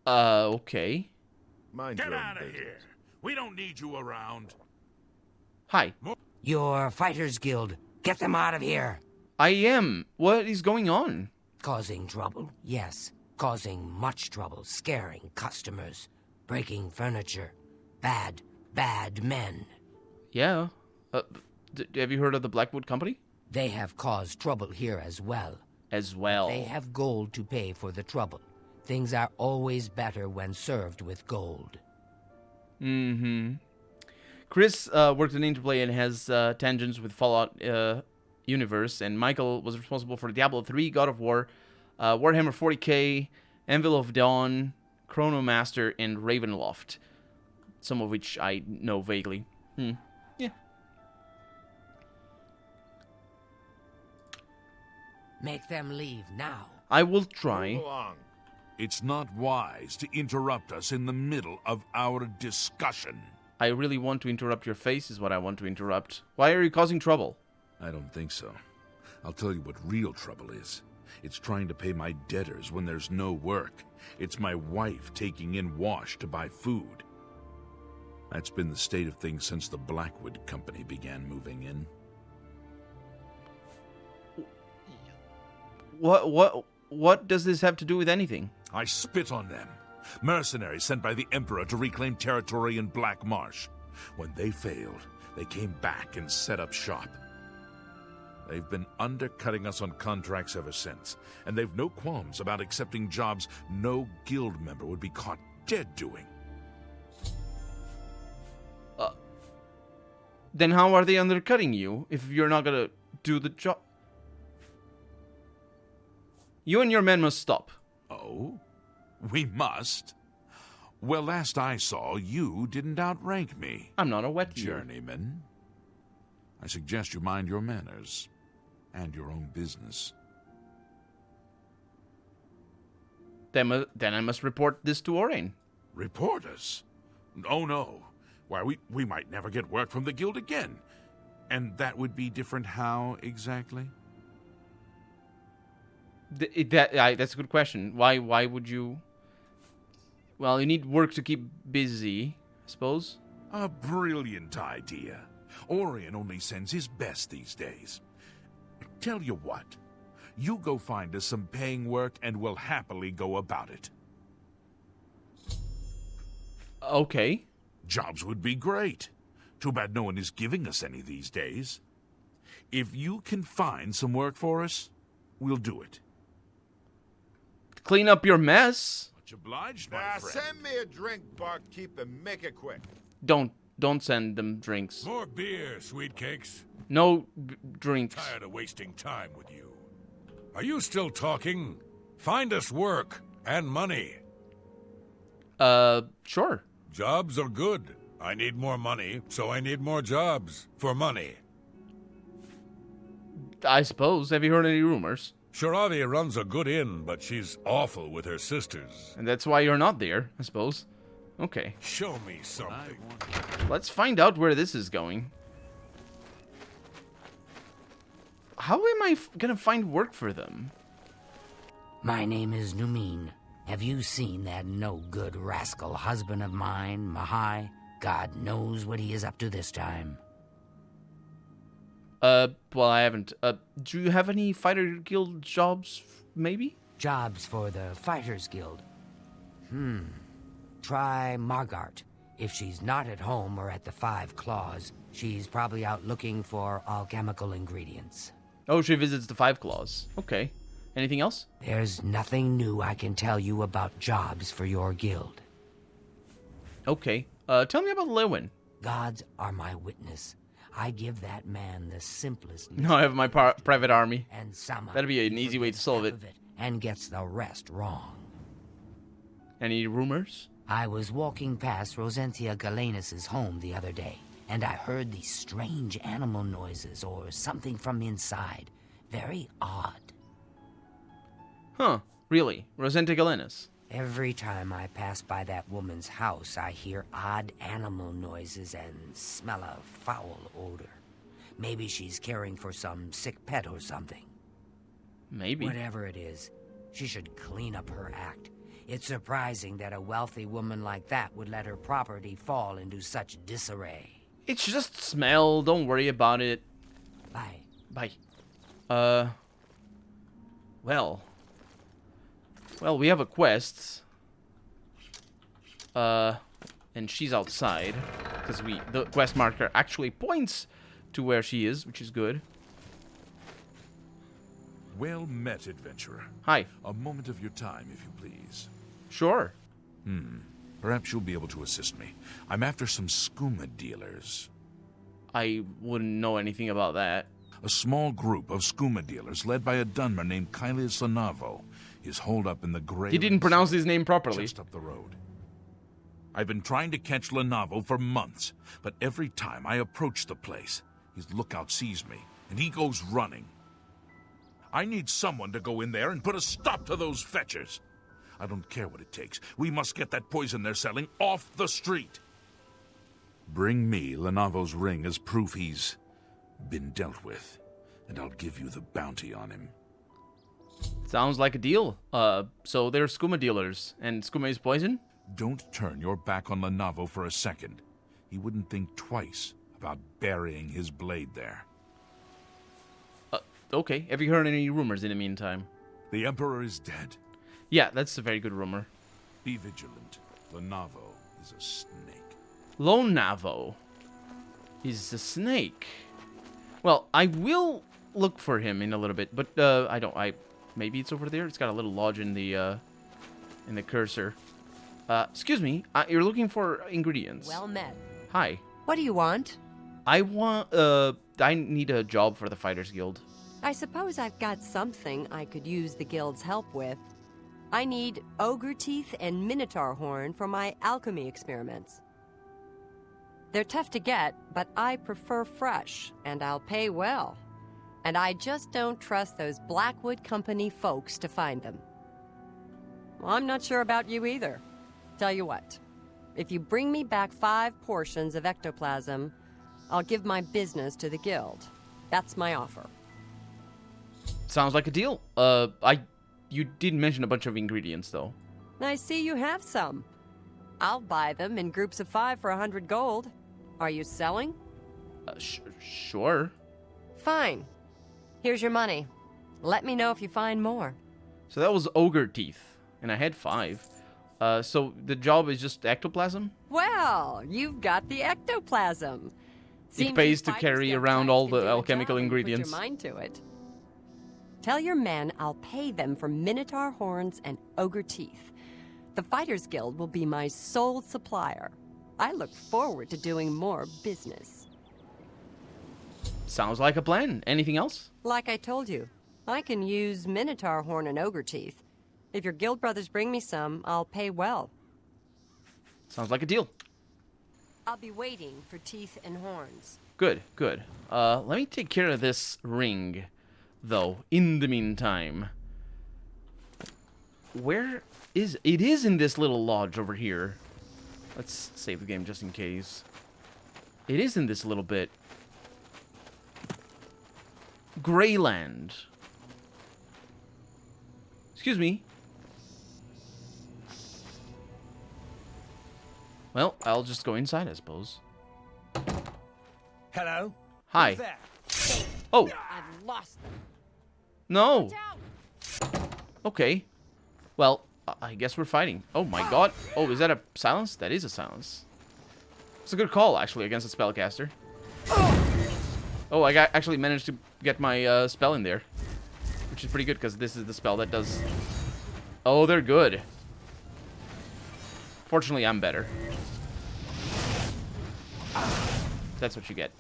Okay. Mind Get your own out of business. here. We don't need you around. Hi. Your Fighters Guild. Get them out of here. I am. What is going on? Causing trouble? Yes. Causing much trouble. Scaring customers. Breaking furniture. Bad, bad men. Yeah. Have you heard of the Blackwood Company? They have caused trouble here as well. As well. They have gold to pay for the trouble. Things are always better when served with gold. Mm-hmm. Chris worked in Interplay and has tangents with Fallout universe, and Michael was responsible for Diablo 3, God of War, Warhammer 40k, Anvil of Dawn, Chrono Master, and Ravenloft. Some of which I know vaguely. Yeah. Make them leave now. I will Move try. along. It's not wise to interrupt us in the middle of our discussion. I really want to interrupt your face is what I want to interrupt. Why are you causing trouble? I don't think so. I'll tell you what real trouble is. It's trying to pay my debtors when there's no work. It's my wife taking in wash to buy food. That's been the state of things since the Blackwood Company began moving in. What does this have to do with anything? I spit on them. Mercenaries sent by the Emperor to reclaim territory in Black Marsh. When they failed, they came back and set up shop. They've been undercutting us on contracts ever since, and they've no qualms about accepting jobs no guild member would be caught dead doing. Then how are they undercutting you if you're not gonna do the job? You and your men must stop. Oh? We must? Well, last I saw, you didn't outrank me. I'm not a wet ear. Journeyman. I suggest you mind your manners and your own business. Then I must report this to Orain. Report us? Oh, no. Why, we might never get work from the guild again. And that would be different how, exactly? That's a good question. Why would you... Well, you need work to keep busy, I suppose. A brilliant idea. Orion only sends his best these days. Tell you what, you go find us some paying work and we'll happily go about it. Okay. Jobs would be great. Too bad no one is giving us any these days. If you can find some work for us, we'll do it. Clean up your mess. Much obliged, my Now, friend. send me a drink, barkeep, and make it quick. Don't send them drinks. More beer, sweet cakes. No drinks. Tired of wasting time with you. Are you still talking? Find us work and money. Sure. Jobs are good. I need more money, so I need more jobs for money. I suppose. Have you heard any rumors? Shiravi runs a good inn, but she's awful with her sisters. And that's why you're not there, I suppose. Okay. Show me something. Let's find out where this is going. How am I gonna find work for them? My name is Numin. Have you seen that no-good rascal husband of mine, Mahai? God knows what he is up to this time. Well, I haven't. Do you have any fighter guild jobs, maybe? Jobs for the Fighters Guild. Try Margart. If she's not at home or at the Five Claws, she's probably out looking for alchemical ingredients. Oh, she visits the Five Claws. Okay. Anything else? There's nothing new I can tell you about jobs for your guild. Okay. Tell me about Lewin. Gods are my witness. I give that man the simplest No, I have my private army. and somehow That'd be an he easy way to forgets solve half it. of and gets the rest wrong. Any rumors? I was walking past Rosentia Galenus' home the other day, and I heard these strange animal noises or something from inside. Very odd. Huh. Really? Rosenta Galenis. Every time I pass by that woman's house, I hear odd animal noises and smell a foul odor. Maybe she's caring for some sick pet or something. Maybe. Whatever it is, she should clean up her act. It's surprising that a wealthy woman like that would let her property fall into such disarray. It's just smell. Don't worry about it. Bye. Bye. Well, we have a quest. And she's outside. Because the quest marker actually points to where she is, which is good. Well met, adventurer. Hi. A moment of your time, if you please. Sure. Perhaps you'll be able to assist me. I'm after some skooma dealers. I wouldn't know anything about that. A small group of skooma dealers led by a Dunmer named Kailis Lanavo is holed up in the Grey. He didn't pronounce his name properly. Just up the road. I've been trying to catch Lanavo for months, but every time I approach the place, his lookout sees me, and he goes running. I need someone to go in there and put a stop to those fetchers. I don't care what it takes. We must get that poison they're selling off the street. Bring me Lanavo's ring as proof he's been dealt with, and I'll give you the bounty on him. Sounds like a deal. So they're skooma dealers, and skooma is poison? Don't turn your back on Lanavo for a second. He wouldn't think twice about burying his blade there. Okay. Have you heard any rumors in the meantime? The Emperor is dead. Yeah, that's a very good rumor. Be vigilant. Lanavo is a snake. Lonavo is a snake. Well, I will look for him in a little bit, but maybe it's over there. It's got a little lodge in the cursor. Excuse me. You're looking for ingredients. Well met. Hi. What do you want? I need a job for the Fighters Guild. I suppose I've got something I could use the guild's help with. I need ogre teeth and minotaur horn for my alchemy experiments. They're tough to get, but I prefer fresh, and I'll pay well. And I just don't trust those Blackwood Company folks to find them. Well, I'm not sure about you either. Tell you what, if you bring me back 5 portions of ectoplasm, I'll give my business to the guild. That's my offer. Sounds like a deal. You did mention a bunch of ingredients, though. I see you have some. I'll buy them in groups of 5 for 100 gold. Are you selling? Sure. Fine. Here's your money. Let me know if you find more. So that was ogre teeth, and I had 5. So the job is just ectoplasm? Well, you've got the ectoplasm. It pays to carry around all the alchemical ingredients. Put your mind to it. Tell your men I'll pay them for minotaur horns and ogre teeth. The Fighters Guild will be my sole supplier. I look forward to doing more business. Sounds like a plan. Anything else? Like I told you, I can use minotaur horn and ogre teeth. If your guild brothers bring me some, I'll pay well. Sounds like a deal. I'll be waiting for teeth and horns. Good, good. Let me take care of this ring, though, in the meantime. Where is... It is in this little lodge over here. Let's save the game just in case. It is in this little bit. Greyland. Excuse me. Well, I'll just go inside, I suppose. Hello? Hi. Who's there? Oh, I've lost them. no. Okay. Well, I guess we're fighting. Oh my god. Oh, is that a silence? That is a silence. It's a good call, actually, against a spellcaster. Oh, I actually managed to get my spell in there. Which is pretty good, because this is the spell that does... Oh, they're good. Fortunately, I'm better. That's what you get.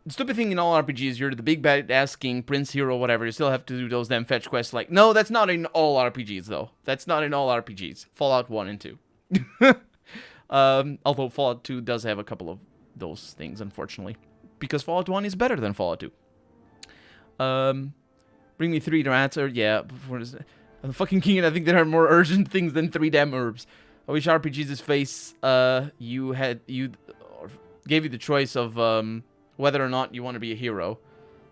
Stupid thing in all RPGs, you're the big badass king, prince, hero, whatever. You still have to do those damn fetch quests. Like, no, that's not in all RPGs, though. That's not in all RPGs. Fallout 1 and 2. Although Fallout 2 does have a couple of those things, unfortunately. Because Fallout 1 is better than Fallout 2. Bring me 3 rats, or yeah, I'm the fucking king, and I think there are more urgent things than 3 damn herbs. I wish RPGs' face, gave you the choice of, whether or not you want to be a hero.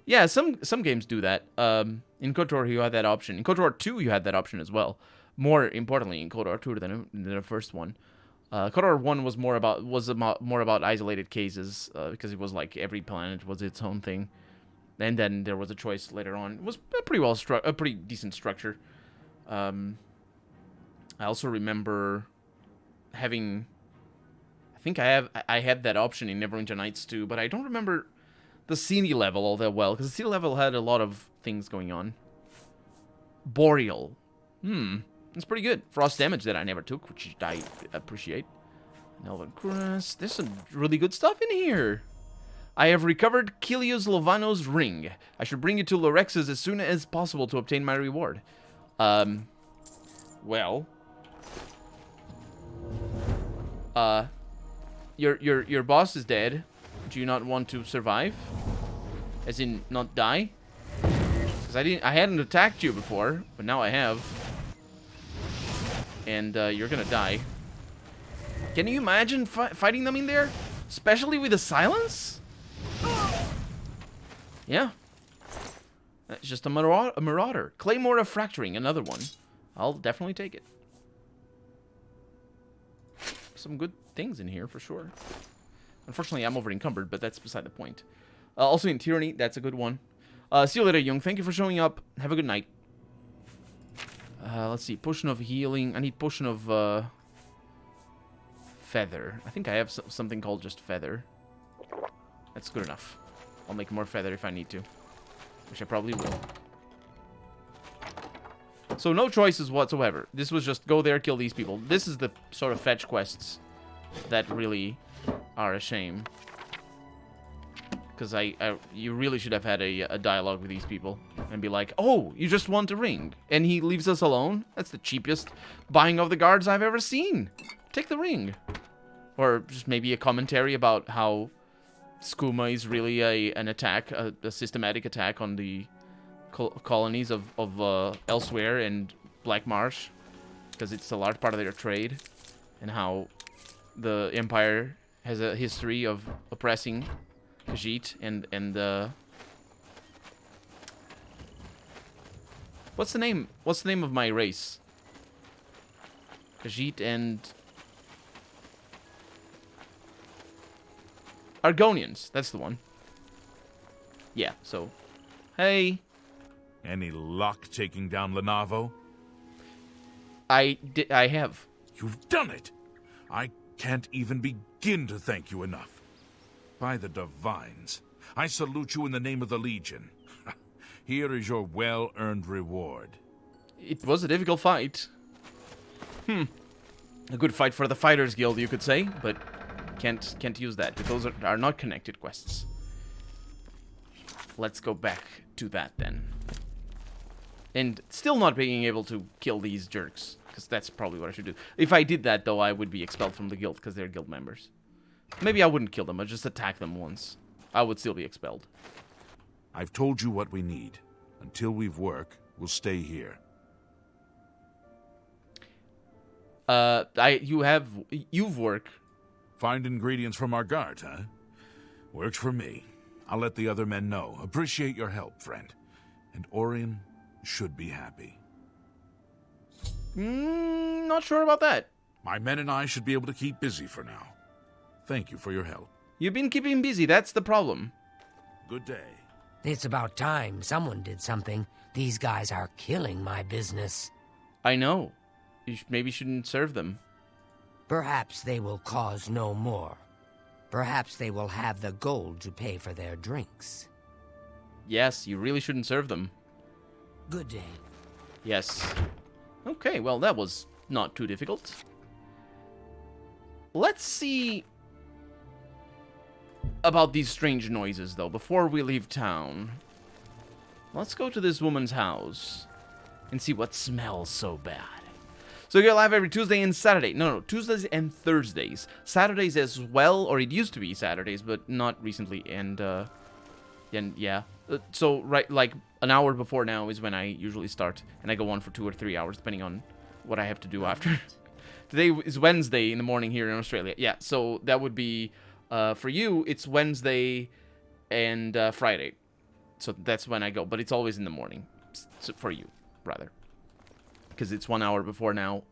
Yeah, some games do that. In KOTOR, you had that option. In KOTOR 2, you had that option as well. More importantly, in KOTOR 2 than the first one. KOTOR 1 was more about isolated cases, because it was like every planet was its own thing. And then there was a choice later on. It was a pretty decent structure. I also remember having... I think I had that option in Neverwinter Nights too, but I don't remember the city level all that well, because the city level had a lot of things going on. Boreal. That's pretty good. Frost damage that I never took, which I appreciate. Elven Crest. There's some really good stuff in here. I have recovered Kilios Lovano's ring. I should bring it to Lorex's as soon as possible to obtain my reward. Well. Your boss is dead. Do you not want to survive? As in, not die? Because I hadn't attacked you before, but now I have. And you're gonna die. Can you imagine fighting them in there? Especially with the silence? Yeah. It's just a marauder. Claymore of Fracturing, another one. I'll definitely take it. Some good things in here, for sure. Unfortunately, I'm over encumbered, but that's beside the point. Also in Tyranny, that's a good one. See you later, Young. Thank you for showing up. Have a good night. Let's see. Potion of Healing. I need Potion of... Feather. I think I have something called just Feather. That's good enough. I'll make more Feather if I need to. Which I probably will. So no choices whatsoever. This was just go there, kill these people. This is the sort of fetch quests that really are a shame. Because you really should have had a dialogue with these people. And be like, oh, you just want a ring. And he leaves us alone? That's the cheapest buying of the guards I've ever seen. Take the ring. Or just maybe a commentary about how skooma is really an attack, a systematic attack on the colonies of Elsewhere and Black Marsh. Because it's a large part of their trade. And how the Empire has a history of oppressing Khajiit and what's the name of my race? Khajiit and Argonians, that's the one. Yeah, so hey, Any luck taking down Lenavo? I have. You've done it! I can't even begin to thank you enough. By the Divines, I salute you in the name of the Legion. Here is your well-earned reward. It was a difficult fight. A good fight for the Fighters Guild, you could say, but can't use that, because those are not connected quests. Let's go back to that then. And still not being able to kill these jerks, because that's probably what I should do. If I did that, though, I would be expelled from the guild, because they're guild members. Maybe I wouldn't kill them, I'd just attack them once. I would still be expelled. I've told you what we need. Until we've work, we'll stay here. You've work. Find ingredients from our guards, huh? Works for me. I'll let the other men know. Appreciate your help, friend. And Orion should be happy. Not sure about that. My men and I should be able to keep busy for now. Thank you for your help. You've been keeping busy, that's the problem. Good day. It's about time someone did something. These guys are killing my business. I know. You maybe shouldn't serve them. Perhaps they will cause no more. Perhaps they will have the gold to pay for their drinks. Yes, you really shouldn't serve them. Good day. Yes. Okay, well, that was not too difficult. Let's see about these strange noises, though, before we leave town. Let's go to this woman's house and see what smells so bad. So we go live every Tuesday and Saturday. No, Tuesdays and Thursdays. Saturdays as well, or it used to be Saturdays, but not recently. And yeah. So, right, like, an hour before now is when I usually start. And I go on for 2 or 3 hours, depending on what I have to do after. Today is Wednesday in the morning here in Australia. Yeah, so that would be, for you, it's Wednesday and Friday. So that's when I go. But it's always in the morning. For you, rather. Because it's 1 hour before now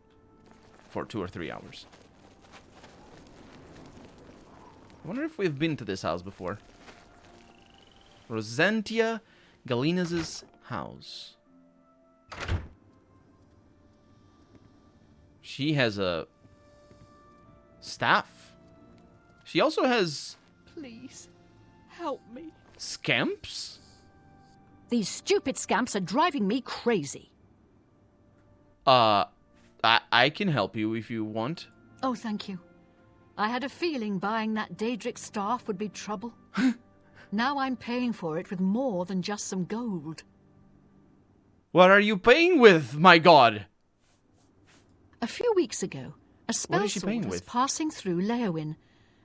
for 2 or 3 hours. I wonder if we've been to this house before. Rosentia Galina's house. She has a staff. She also has... Please, help me. Scamps? These stupid scamps are driving me crazy. I can help you if you want. Oh, thank you. I had a feeling buying that Daedric staff would be trouble. Now I'm paying for it with more than just some gold. What are you paying with, my god? A few weeks ago, a What is she spellsword paying was with? passing through Leowin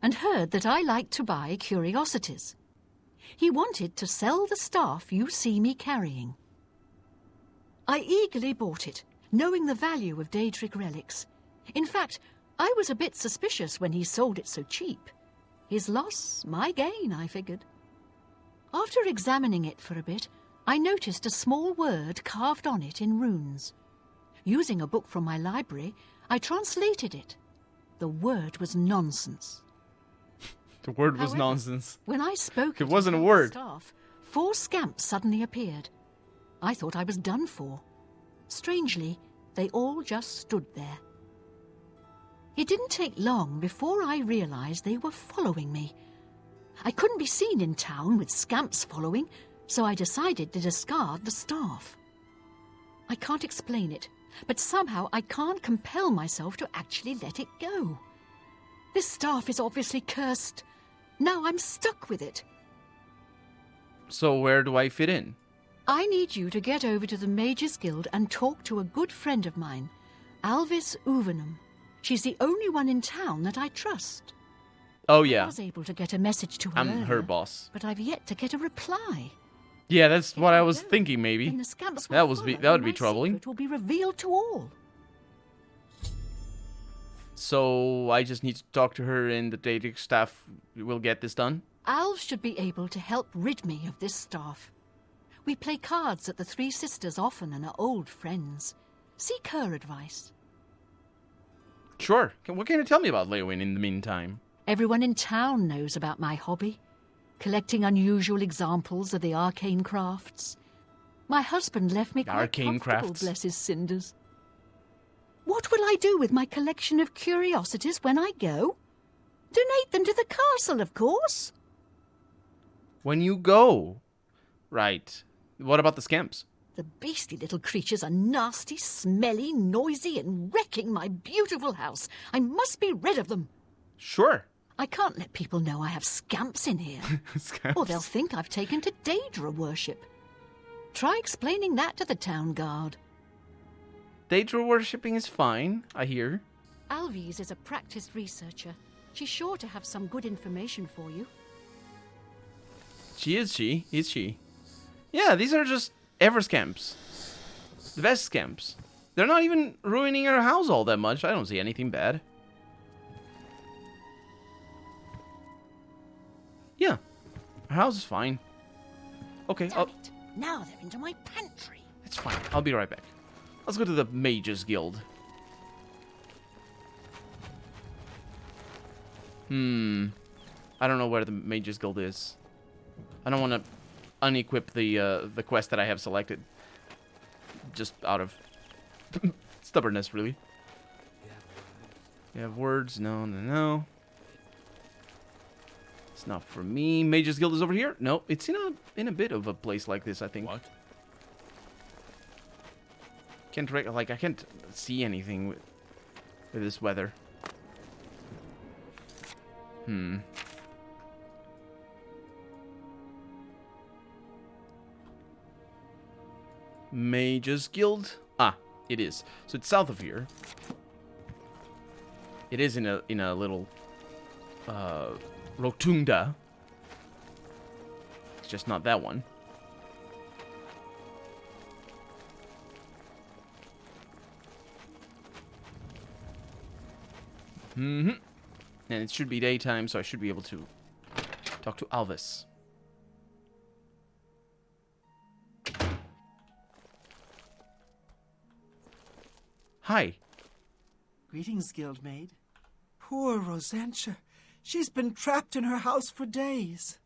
and heard that I liked to buy curiosities. He wanted to sell the staff you see me carrying. I eagerly bought it, knowing the value of Daedric relics. In fact, I was a bit suspicious when he sold it so cheap. His loss, my gain, I figured. After examining it for a bit, I noticed a small word carved on it in runes. Using a book from my library, I translated it. The word was nonsense. The word was However, nonsense. When I spoke It wasn't a to the word. staff, 4 scamps suddenly appeared. I thought I was done for. Strangely, they all just stood there. It didn't take long before I realized they were following me. I couldn't be seen in town with scamps following, so I decided to discard the staff. I can't explain it, but somehow I can't compel myself to actually let it go. This staff is obviously cursed. Now I'm stuck with it. So where do I fit in? I need you to get over to the Mages Guild and talk to a good friend of mine, Alvis Uvenum. She's the only one in town that I trust. Oh I yeah, was able to get a message to her I'm her earlier, boss. but I've yet to get a reply. Yeah, that's If what I I was don't, thinking. Maybe Then the scamps will that would follow, be and my troubling. secret will be revealed to all. So I just need to talk to her, and the Daedric staff will get this done. Alv should be able to help rid me of this staff. We play cards at the Three Sisters often and are old friends. Seek her advice. Sure. What can you tell me about Leowin in the meantime? Everyone in town knows about my hobby, collecting unusual examples of the arcane crafts. My husband left me quite Arcane comfortable, crafts? bless his cinders. What will I do with my collection of curiosities when I go? Donate them to the castle, of course. When you go. Right. What about the scamps? The beastly little creatures are nasty, smelly, noisy, and wrecking my beautiful house. I must be rid of them. Sure. I can't let people know I have scamps in here. Scamps. Or they'll think I've taken to Daedra worship. Try explaining that to the town guard. Daedra worshipping is fine, I hear. Alvis is a practiced researcher. She's sure to have some good information for you. Is she? Yeah, these are just ever scamps. The best scamps. They're not even ruining her house all that much. I don't see anything bad. Yeah, her house is fine. Okay, Damn it. Now they're into my pantry. it's fine. I'll be right back. Let's go to the Mages Guild. I don't know where the Mages Guild is. I don't want to unequip the quest that I have selected. Just out of stubbornness, really. You have words? No. It's not for me. Mages Guild is over here? No, it's in a bit of a place like this, I think. What? I can't see anything with this weather. Mages Guild. Ah, it is. So it's south of here. It is in a little rotunda. It's just not that one. And it should be daytime, so I should be able to talk to Alvis. Hi. Greetings, Guildmaid. Poor Rosantia. She's been trapped in her house for days.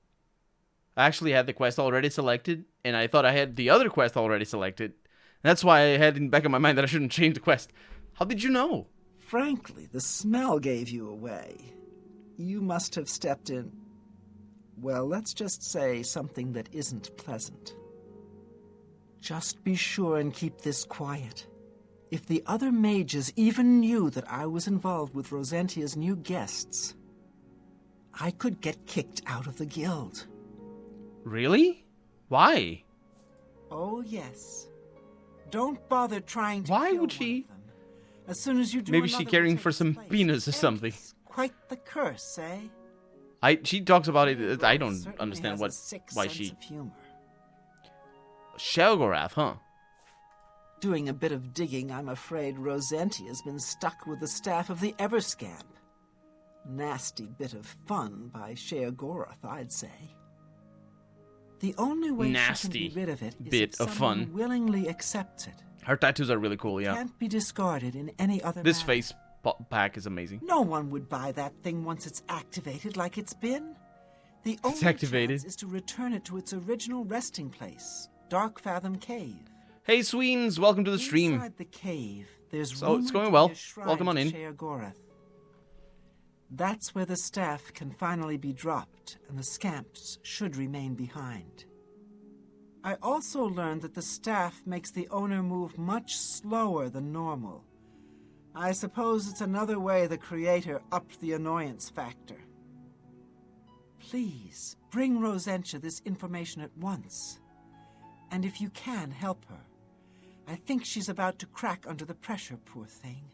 I actually had the quest already selected, and I thought I had the other quest already selected. That's why I had in the back of my mind that I shouldn't change the quest. How did you know? Frankly, the smell gave you away. You must have stepped in... Well, let's just say something that isn't pleasant. Just be sure and keep this quiet. If the other mages even knew that I was involved with Rosentia's new guests, I could get kicked out of the guild. Really? Why? Oh, yes. Don't bother trying to Why kill would one she? of them. As soon as you do, Maybe she another will caring take for its some place. penis or something. It's quite the curse, eh? She talks about it. I don't Certainly understand has a sick why sense she. of humor. Shelgorath, huh? Doing a bit of digging, I'm afraid Rosentia's been stuck with the staff of the Everscamp. Nasty bit of fun by Sheogorath, I'd say. The only way she can be rid of it is bit if of someone fun. willingly accepts it. Her tattoos are really cool, yeah. Can't be discarded in any other This manner. face pack is amazing. No one would buy that thing once it's activated like it's been. The only activated. chance is to return it to its original resting place, Dark Fathom Cave. Hey, Sweens, welcome to the stream. Inside the cave, there's So it's rumored going to be well. a shrine Welcome on to in. Sheogorath. That's where the staff can finally be dropped, and the scamps should remain behind. I also learned that the staff makes the owner move much slower than normal. I suppose it's another way the creator upped the annoyance factor. Please, bring Rosentia this information at once. And if you can, help her. I think she's about to crack under the pressure, poor thing.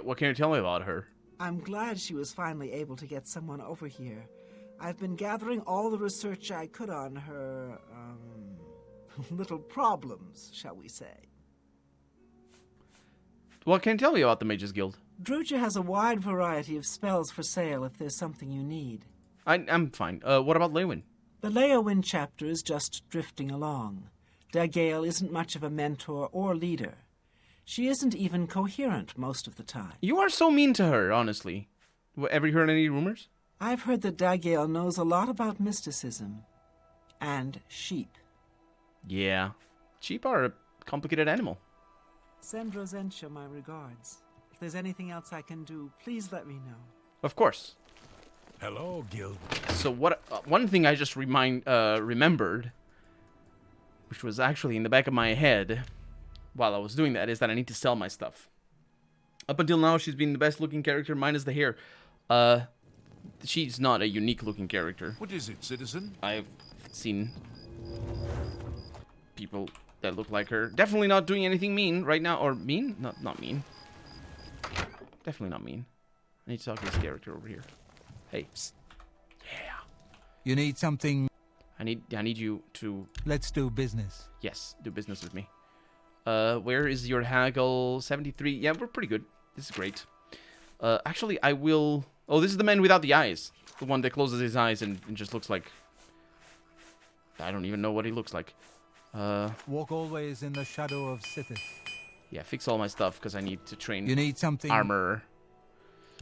What can you tell me about her? I'm glad she was finally able to get someone over here. I've been gathering all the research I could on her, little problems, shall we say. What can you tell me about the Mages Guild? Druja has a wide variety of spells for sale if there's something you need. I'm fine. What about Leywin? The Leowyn chapter is just drifting along. Dagale isn't much of a mentor or leader. She isn't even coherent most of the time. You are so mean to her, honestly. Ever heard any rumors? I've heard that Dagale knows a lot about mysticism. And sheep. Yeah. Sheep are a complicated animal. Send Rosentia my regards. If there's anything else I can do, please let me know. Of course. Hello, Guild. So what? One thing I just remembered, which was actually in the back of my head while I was doing that, is that I need to sell my stuff. Up until now, she's been the best looking character, minus the hair. She's not a unique looking character. What is it, citizen? I've seen people that look like her. Definitely not doing anything mean right now. Or mean? Not mean. Definitely not mean. I need to talk to this character over here. Hey. Psst. Yeah. You need something? I need you to... Let's do business. Yes, do business with me. Where is your haggle? 73. Yeah, we're pretty good. This is great. Actually, I will... Oh, this is the man without the eyes. The one that closes his eyes and just looks like... I don't even know what he looks like. Walk always in the shadow of Sithis. Yeah, fix all my stuff because I need to train. You need something? Armor.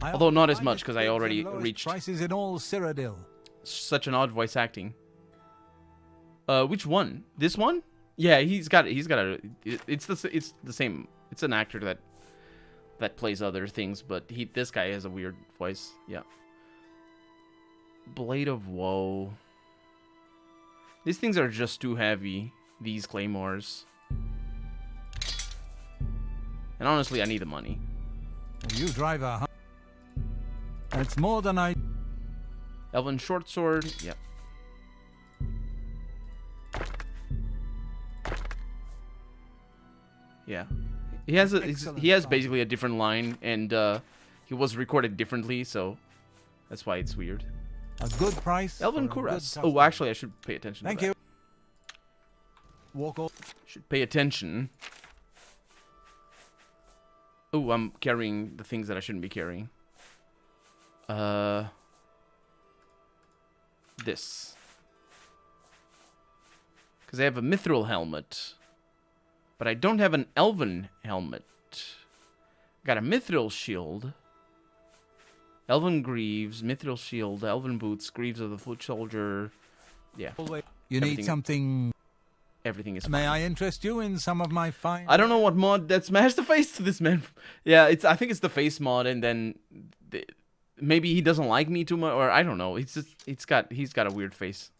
Although not as much because I already reached prices in all Cyrodiil. Such an odd voice acting. Which one? This one? Yeah, he's got a. It's the same. It's an actor that plays other things, but this guy has a weird voice. Yeah. Blade of Woe. These things are just too heavy. These claymores. And honestly, I need the money. You drive a... That's more than I... Elven short sword. Yep. Yeah. He has basically a different line, and he was recorded differently, so that's why it's weird. A good price. Elven Kuras. Oh, actually, I should pay attention. Thank to that. you. Walk over. Should pay attention. Oh, I'm carrying the things that I shouldn't be carrying. This. Because I have a mithril helmet. But I don't have an elven helmet. Got a mithril shield. Elven greaves, mithril shield, elven boots, greaves of the foot soldier. Yeah. You need something... Everything is fine. May I interest you in some of my fine... I don't know what mod that smashed the face to this man. Yeah, I think it's the face mod, and then maybe he doesn't like me too much, or I don't know. He's got a weird face.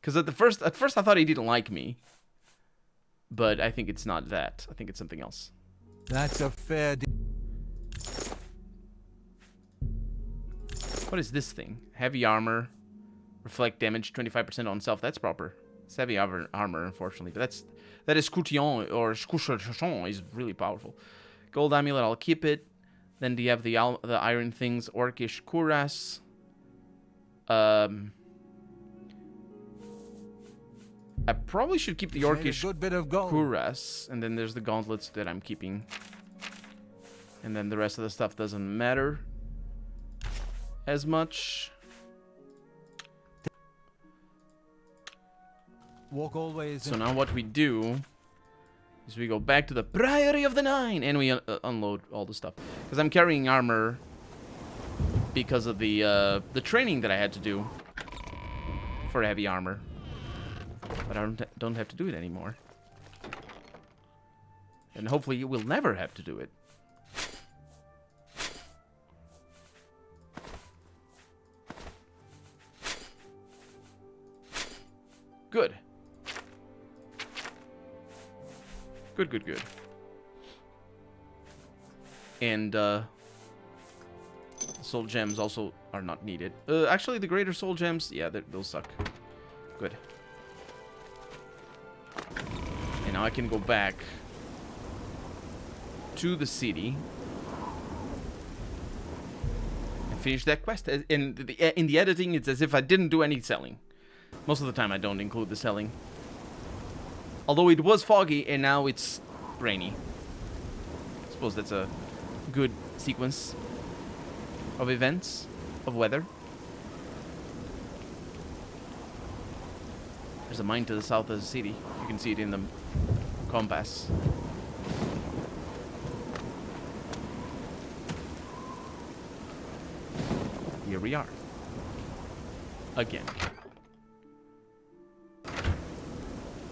Because at first I thought he didn't like me. But I think it's not that. I think it's something else. That's a fair deal. What is this thing? Heavy armor. Reflect damage 25% on self. That's proper. It's heavy armor, unfortunately. But that is Scoutillon or Scoutillon is really powerful. Gold amulet, I'll keep it. Then do you have the iron things? Orcish cuirass. I probably should keep the Orcish good bit of gold. cuirass. And then there's the gauntlets that I'm keeping. And then the rest of the stuff doesn't matter as much. Walk always. So now what we do is we go back to the Priory of the Nine and we unload all the stuff. Because I'm carrying armor because of the training that I had to do for heavy armor. But I don't have to do it anymore. And hopefully you will never have to do it. Good. Good. And, soul gems also are not needed. Actually, the greater soul gems, yeah, they'll suck. Good. And now I can go back to the city and finish that quest. In the editing, it's as if I didn't do any selling. Most of the time, I don't include the selling. Although it was foggy, and now it's rainy. I suppose that's a good sequence of events, of weather. There's a mine to the south of the city. You can see it in the compass. Here we are. Again.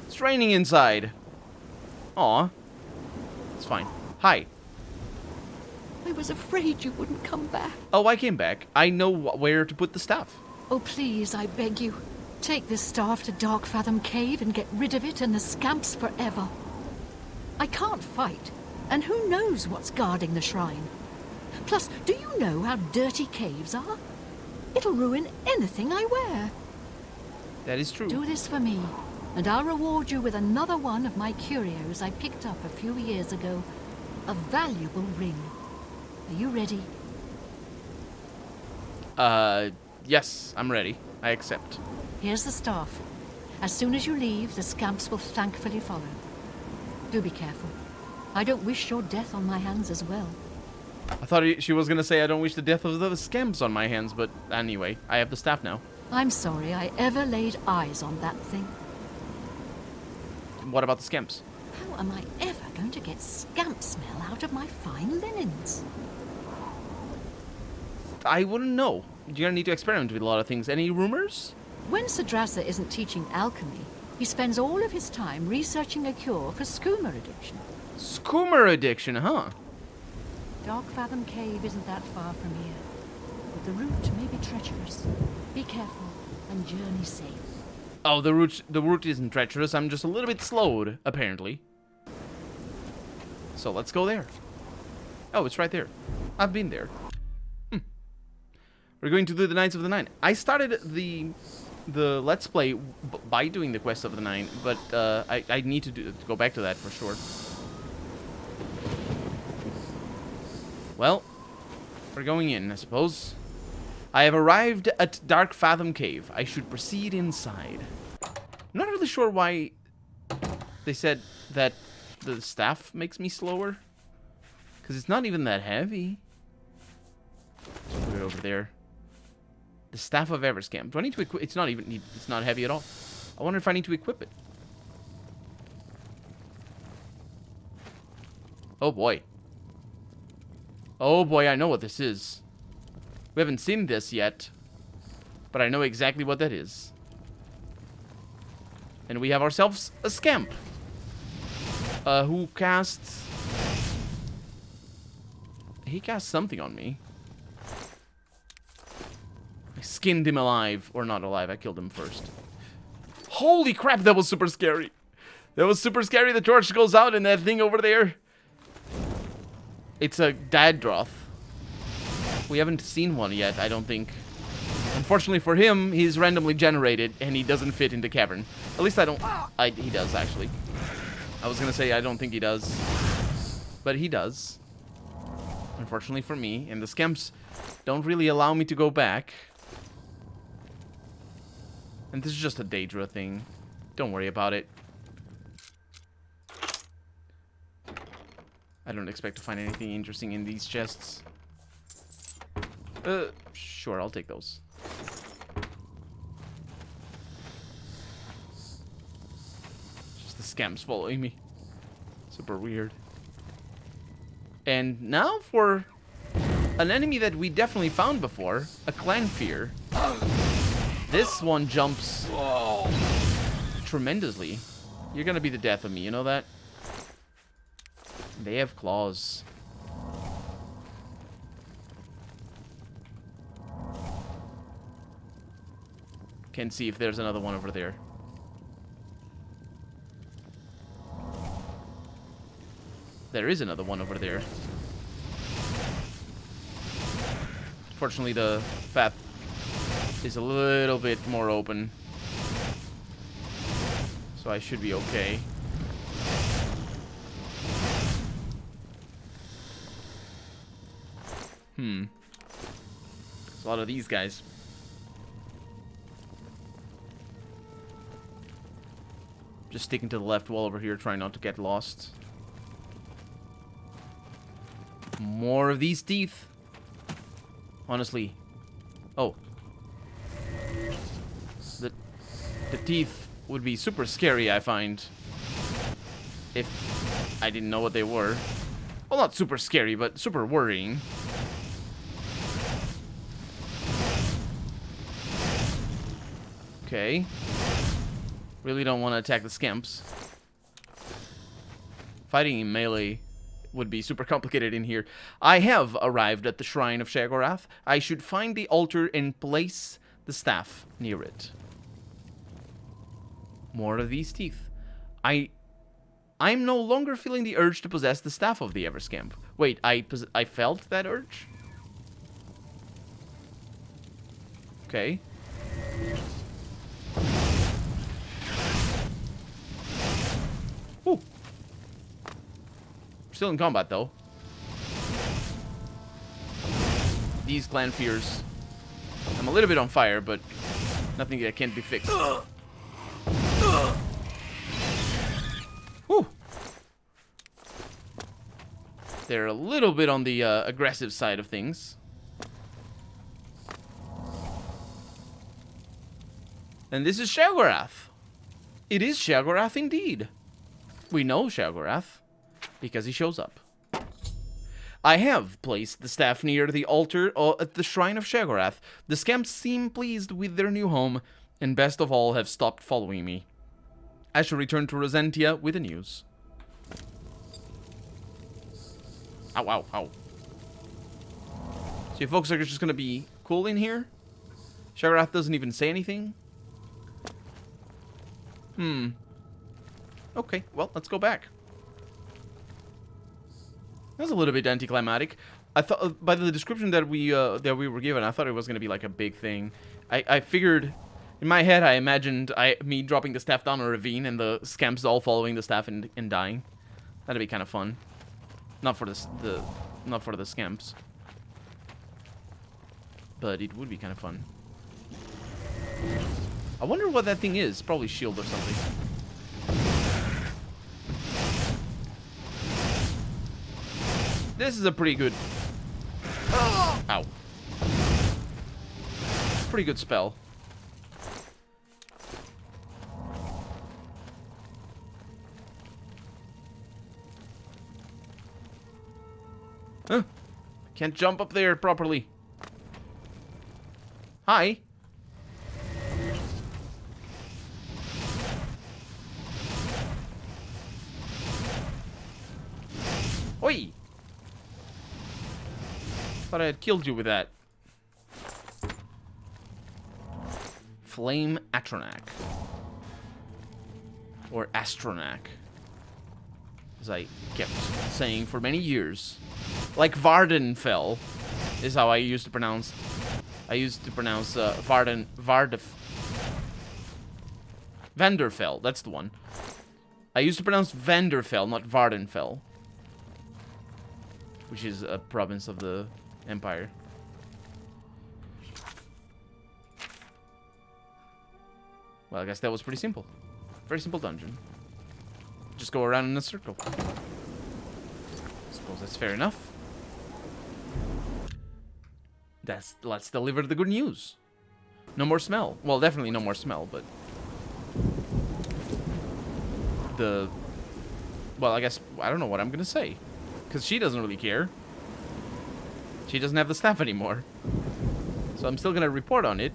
It's raining inside. Aw. It's fine. Hi. I was afraid you wouldn't come back. Oh, I came back. I know where to put the stuff. Oh, please, I beg you. Take this staff to Darkfathom Cave and get rid of it and the scamps forever. I can't fight, and who knows what's guarding the shrine. Plus, do you know how dirty caves are? It'll ruin anything I wear. That is true. Do this for me, and I'll reward you with another one of my curios I picked up a few years ago. A valuable ring. Are you ready? Yes, I'm ready. I accept. Here's the staff. As soon as you leave, the scamps will thankfully follow. Do be careful. I don't wish your death on my hands as well. I thought she was gonna say I don't wish the death of the scamps on my hands, but anyway, I have the staff now. I'm sorry I ever laid eyes on that thing. What about the scamps? How am I ever going to get scamp smell out of my fine linens? I wouldn't know. You're gonna need to experiment with a lot of things. Any rumors? When Sadrasa isn't teaching alchemy, he spends all of his time researching a cure for skooma addiction. Skooma addiction, huh? Darkfathom Cave isn't that far from here, but the route may be treacherous. Be careful and journey safe. Oh, the route isn't treacherous. I'm just a little bit slowed, apparently. So let's go there. Oh, it's right there. I've been there. We're going to do the Knights of the Nine. I started the Let's Play by doing the Quest of the Nine, but I need to go back to that for sure. Well, we're going in, I suppose. I have arrived at Darkfathom Cave. I should proceed inside. I'm not really sure why they said that the staff makes me slower. Because it's not even that heavy. Let's put it over there. The Staff of Everscam. Do I need to equip? It's not heavy at all. I wonder if I need to equip it. Oh boy. Oh boy, I know what this is. We haven't seen this yet, but I know exactly what that is. And we have ourselves a scamp. Who casts... He cast something on me. I skinned him alive. Or not alive, I killed him first. Holy crap, that was super scary. That was super scary. The torch goes out and that thing over there. It's a Daedroth. We haven't seen one yet, I don't think. Unfortunately for him, he's randomly generated and he doesn't fit into cavern. At least I don't... he does, actually. I was gonna say I don't think he does. But he does. Unfortunately for me. And the scamps don't really allow me to go back. And this is just a Daedra thing. Don't worry about it. I don't expect to find anything interesting in these chests. Sure, I'll take those. Just the scamps following me. Super weird. And now for an enemy that we definitely found before, a Clanfear. This one jumps tremendously. You're gonna be the death of me, you know that? They have claws. Can't see if there's another one over there. There is another one over there. Fortunately, the path is a little bit more open. So I should be okay. There's a lot of these guys. Just sticking to the left wall over here, trying not to get lost. More of these teeth. Honestly. Oh. The teeth would be super scary, I find. If I didn't know what they were. Well, not super scary, but super worrying. Okay. Really don't want to attack the scamps. Fighting in melee would be super complicated in here. I have arrived at the Shrine of Shagorath. I should find the altar and place the staff near it. More of these teeth. I'm no longer feeling the urge to possess the staff of the Everscamp. Wait, I felt that urge? Okay. Ooh. Still in combat, though. These Clanfears. I'm a little bit on fire, but nothing that can't be fixed. Whew. They're a little bit on the aggressive side of things. And this is Shagorath. It is Shagorath indeed. We know Shagorath because he shows up. I have placed the staff near the altar at the Shrine of Shagorath. The scamps seem pleased with their new home, and best of all have stopped following me. I shall return to Rosentia with the news. Ow, ow, ow. So you folks are just gonna be cool in here? Shagorath doesn't even say anything? Okay, well, let's go back. That was a little bit anticlimactic. I thought, by the description that we were given, I thought it was gonna be like a big thing. I figured, in my head, I imagined me dropping the staff down a ravine and the scamps all following the staff and dying. That'd be kind of fun. Not for the scamps, but it would be kind of fun. I wonder what that thing is. Probably shield or something. This is a pretty good... Ow. Pretty good spell. Huh. Can't jump up there properly. Hi. Oi! Thought I had killed you with that. Flame Atronak. Or Astronac. As I kept saying for many years. Like Vardenfell is how I used to pronounce. I used to pronounce Vanderfell, that's the one. I used to pronounce Vanderfell, not Vardenfell. Which is a province of the Empire. Well, I guess that was pretty simple. Very simple dungeon. Just go around in a circle. Suppose that's fair enough. Let's deliver the good news. No more smell. Well, definitely no more smell, but... Well, I guess... I don't know what I'm gonna say. Because she doesn't really care. She doesn't have the staff anymore. So I'm still gonna report on it.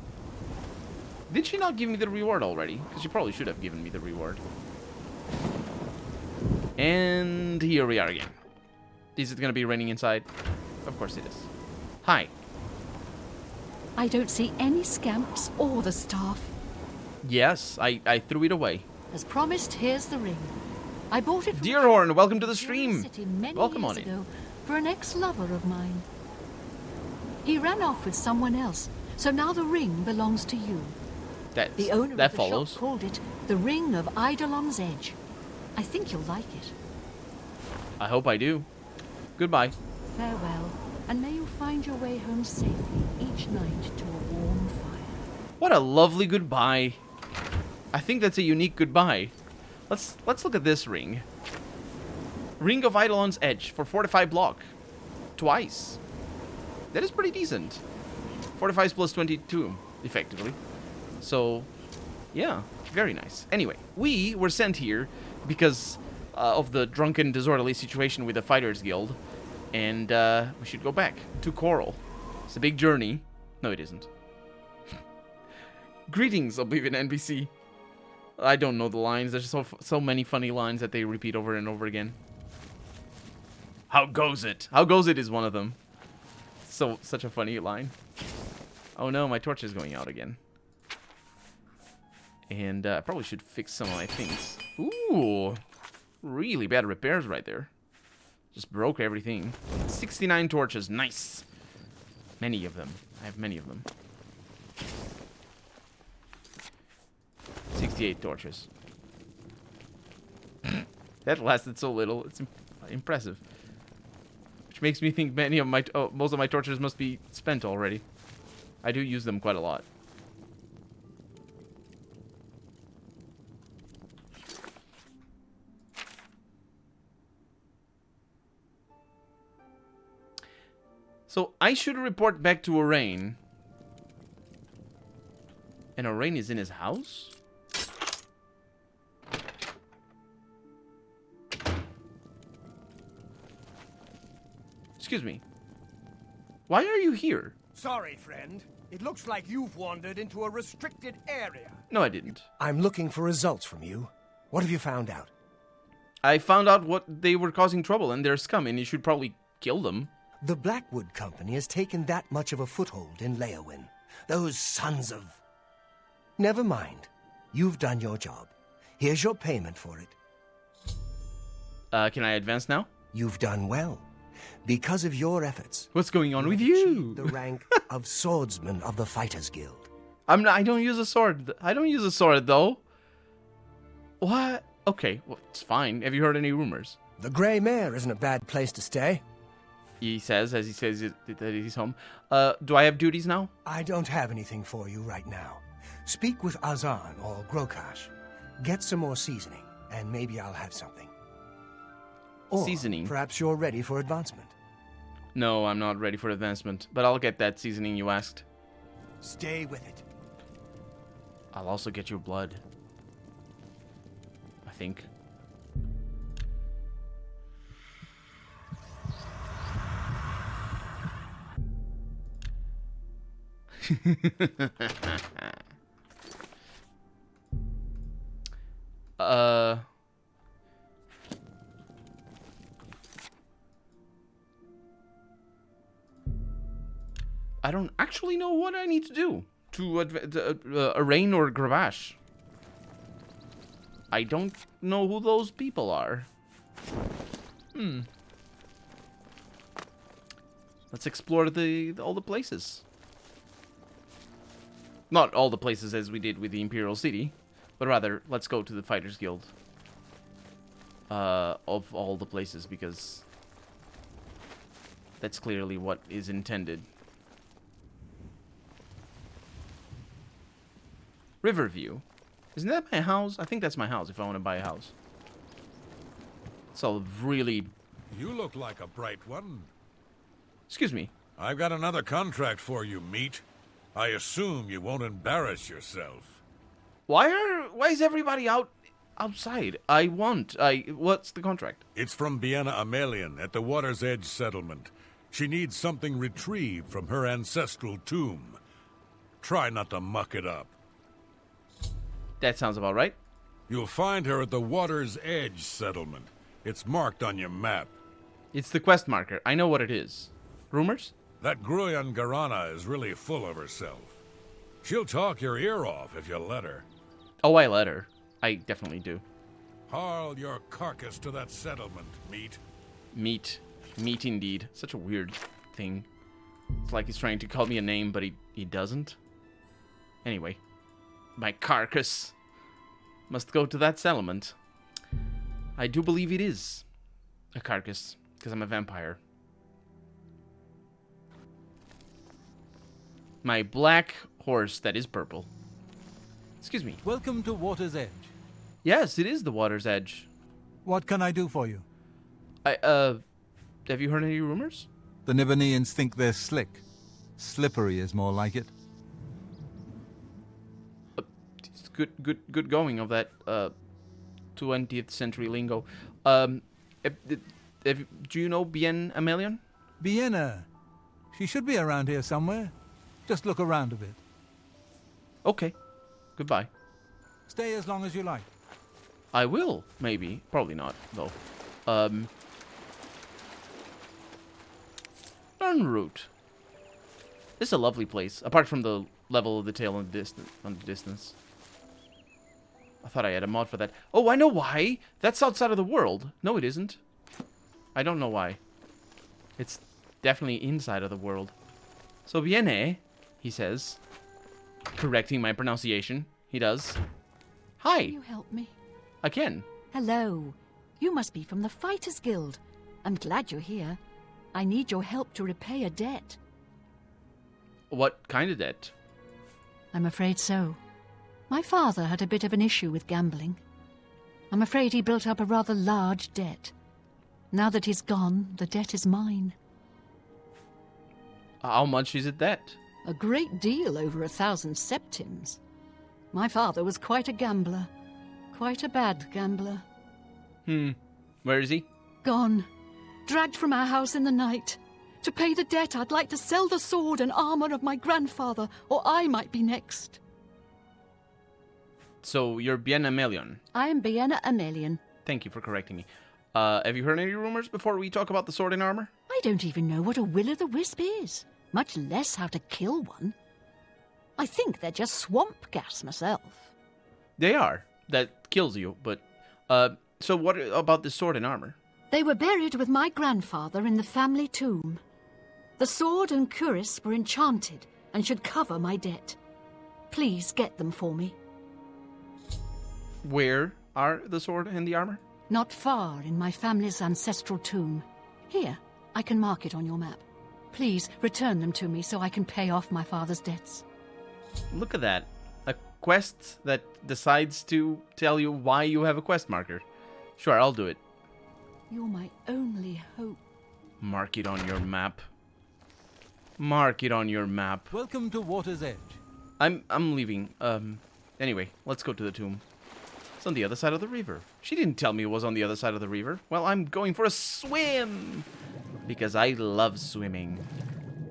Did she not give me the reward already? Because she probably should have given me the reward. And here we are again. Is it gonna be raining inside? Of course it is. Hi. I don't see any scamps or the staff. Yes, I threw it away. As promised, here's the ring. I bought it from Deerhorn, welcome to the Imperial stream. City many Welcome years on in. ago for an ex-lover of mine. He ran off with someone else, so now the ring belongs to you. The owner that of the follows. shop called it the Ring of Eidolon's Edge. I think you'll like it. I hope I do. Goodbye. Farewell, and may you find your way home safely each night to a warm fire. What a lovely goodbye. I think that's a unique goodbye. Let's look at this ring. Ring of Eidolon's Edge for fortified block. Twice. That is pretty decent. Fortifies plus 22, effectively. So, yeah, very nice. Anyway, we were sent here because of the drunken, disorderly situation with the Fighters Guild. And we should go back to Coral. It's a big journey. No, it isn't. Greetings, Oblivion NPC. I don't know the lines. There's so many funny lines that they repeat over and over again. How goes it? How goes it is one of them. Such a funny line. Oh no, my torch is going out again. And I probably should fix some of my things. Ooh, really bad repairs right there. Just broke everything. 69 torches, nice. Many of them. I have many of them. 68 torches. That lasted so little. It's impressive. Which makes me think many of my most of my torches must be spent already. I do use them quite a lot. So I should report back to Orain. And Orain is in his house? Excuse me. Why are you here? Sorry, friend. It looks like you've wandered into a restricted area. No, I didn't. I'm looking for results from you. What have you found out? I found out what they were causing trouble, and they're scum, and you should probably kill them. The Blackwood Company has taken that much of a foothold in Leowin. Those sons of... Never mind. You've done your job. Here's your payment for it. Can I advance now? You've done well. Because of your efforts... What's going on with you? The rank of Swordsman of the Fighters Guild. I don't use a sword. I don't use a sword, though. What? Okay, well, it's fine. Have you heard any rumors? The Grey Mare isn't a bad place to stay. He says, as he says that he's home. Do I have duties now? I don't have anything for you right now. Speak with Azan or Grokash. Get some more seasoning, and maybe I'll have something. Or seasoning? Perhaps you're ready for advancement. No, I'm not ready for advancement, but I'll get that seasoning you asked. Stay with it. I'll also get your blood. I think. I don't actually know what I need to do to Arain or Gravash. I don't know who those people are. Let's explore all the places. Not all the places as we did with the Imperial City, but rather, let's go to the Fighters Guild. Of all the places, because that's clearly what is intended. Riverview. Isn't that my house? I think that's my house if I want to buy a house. It's all really... You look like a bright one. Excuse me. I've got another contract for you, meat. I assume you won't embarrass yourself. Why is everybody outside? What's the contract? It's from Bienna Amelian at the Water's Edge settlement. She needs something retrieved from her ancestral tomb. Try not to muck it up. That sounds about right. You'll find her at the Water's Edge settlement. It's marked on your map. It's the quest marker. I know what it is. Rumors? That Gruyan Garana is really full of herself. She'll talk your ear off if you let her. Oh, I let her. I definitely do. Haul your carcass to that settlement, meat. Meat. Meat indeed. Such a weird thing. It's like he's trying to call me a name, but he doesn't. Anyway. My carcass must go to that settlement. I do believe it is a carcass, because I'm a vampire. My black horse that is purple. Excuse me. Welcome to Water's Edge. Yes, it is the Water's Edge. What can I do for you? Have you heard any rumors? The Nibbaneans think they're slick. Slippery is more like it. It's good going of that 20th century lingo. Do you know Bien Amelian? Bienna. She should be around here somewhere. Just look around a bit. Okay. Goodbye. Stay as long as you like. I will, maybe. Probably not, though. En route. This is a lovely place, apart from the level of the tail on the distance. I thought I had a mod for that. Oh, I know why! That's outside of the world. No, it isn't. I don't know why. It's definitely inside of the world. So, viene, he says. Correcting my pronunciation. He does. Hi! Can you help me? I can. Hello. You must be from the Fighters Guild. I'm glad you're here. I need your help to repay a debt. What kind of debt? I'm afraid so. My father had a bit of an issue with gambling. I'm afraid he built up a rather large debt. Now that he's gone, the debt is mine. How much is it debt? A great deal over 1,000 septims. My father was quite a gambler. Quite a bad gambler. Where is he? Gone. Dragged from our house in the night. To pay the debt, I'd like to sell the sword and armor of my grandfather, or I might be next. So, you're Bien Amelian. I am Bienna Amelian. Thank you for correcting me. Have you heard any rumors before we talk about the sword and armor? I don't even know what a will-o'-the-wisp is, much less how to kill one. I think they're just swamp gas myself. They are. That kills you, but... so what about the sword and armor? They were buried with my grandfather in the family tomb. The sword and cuirass were enchanted and should cover my debt. Please get them for me. Where are the sword and the armor? Not far in my family's ancestral tomb. Here, I can mark it on your map. Please return them to me so I can pay off my father's debts. Look at that. A quest that decides to tell you why you have a quest marker. Sure, I'll do it. You're my only hope. Mark it on your map. Mark it on your map. Welcome to Water's Edge. I'm leaving. Anyway, let's go to the tomb. It's on the other side of the river. She didn't tell me it was on the other side of the river. Well, I'm going for a swim! Because I love swimming.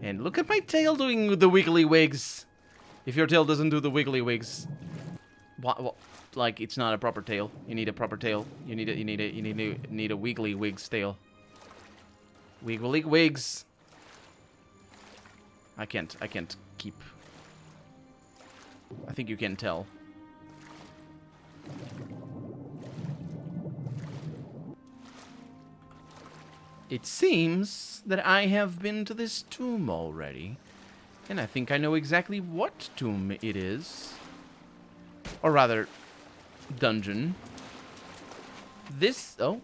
And look at my tail doing the wiggly wigs. If your tail doesn't do the wiggly wigs, what, like it's not a proper tail. You need a proper tail. You need a wiggly wigs tail. Wiggly wigs. I can't keep. I think you can tell. It seems that I have been to this tomb already. And I think I know exactly what tomb it is. Or rather, dungeon. This... Oh.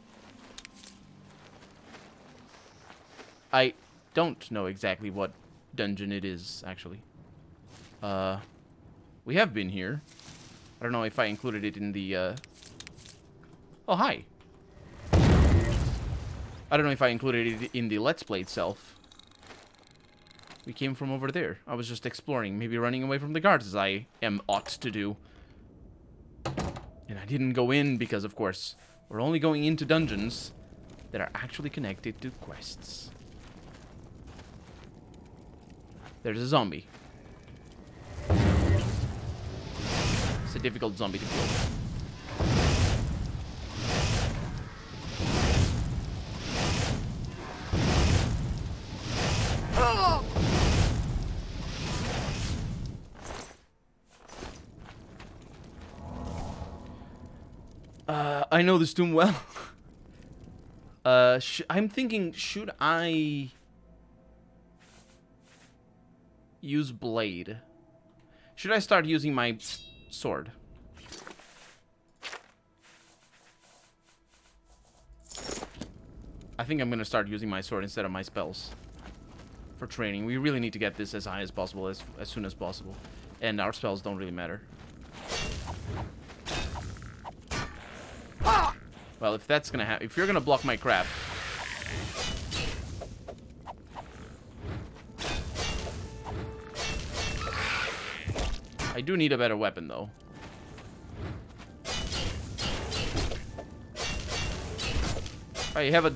I don't know exactly what dungeon it is, actually. We have been here. I don't know if I included it in the, Oh, hi. I don't know if I included it in the Let's Play itself. We came from over there. I was just exploring, maybe running away from the guards, as I am ought to do. And I didn't go in because, of course, we're only going into dungeons that are actually connected to quests. There's a zombie. It's a difficult zombie to kill. I know this tomb well. I'm thinking, should I use blade? Should I start using my sword? I think I'm gonna start using my sword instead of my spells for training. We really need to get this as high as possible, as soon as possible. And our spells don't really matter. Well, if that's gonna happen, if you're gonna block my crap, I do need a better weapon, though. If I have a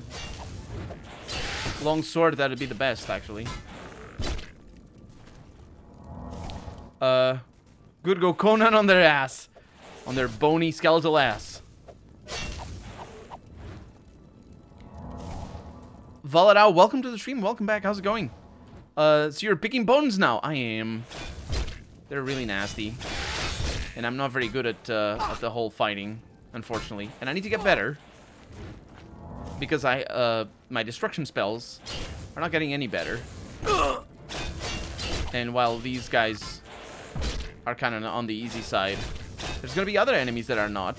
long sword, that'd be the best, actually. Good go Conan on their ass. On their bony skeletal ass. Valadao, welcome to the stream. Welcome back. How's it going? So you're picking bones now. I am. They're really nasty. And I'm not very good at the whole fighting, unfortunately. And I need to get better. Because my destruction spells are not getting any better. And while these guys are kind of on the easy side, there's going to be other enemies that are not.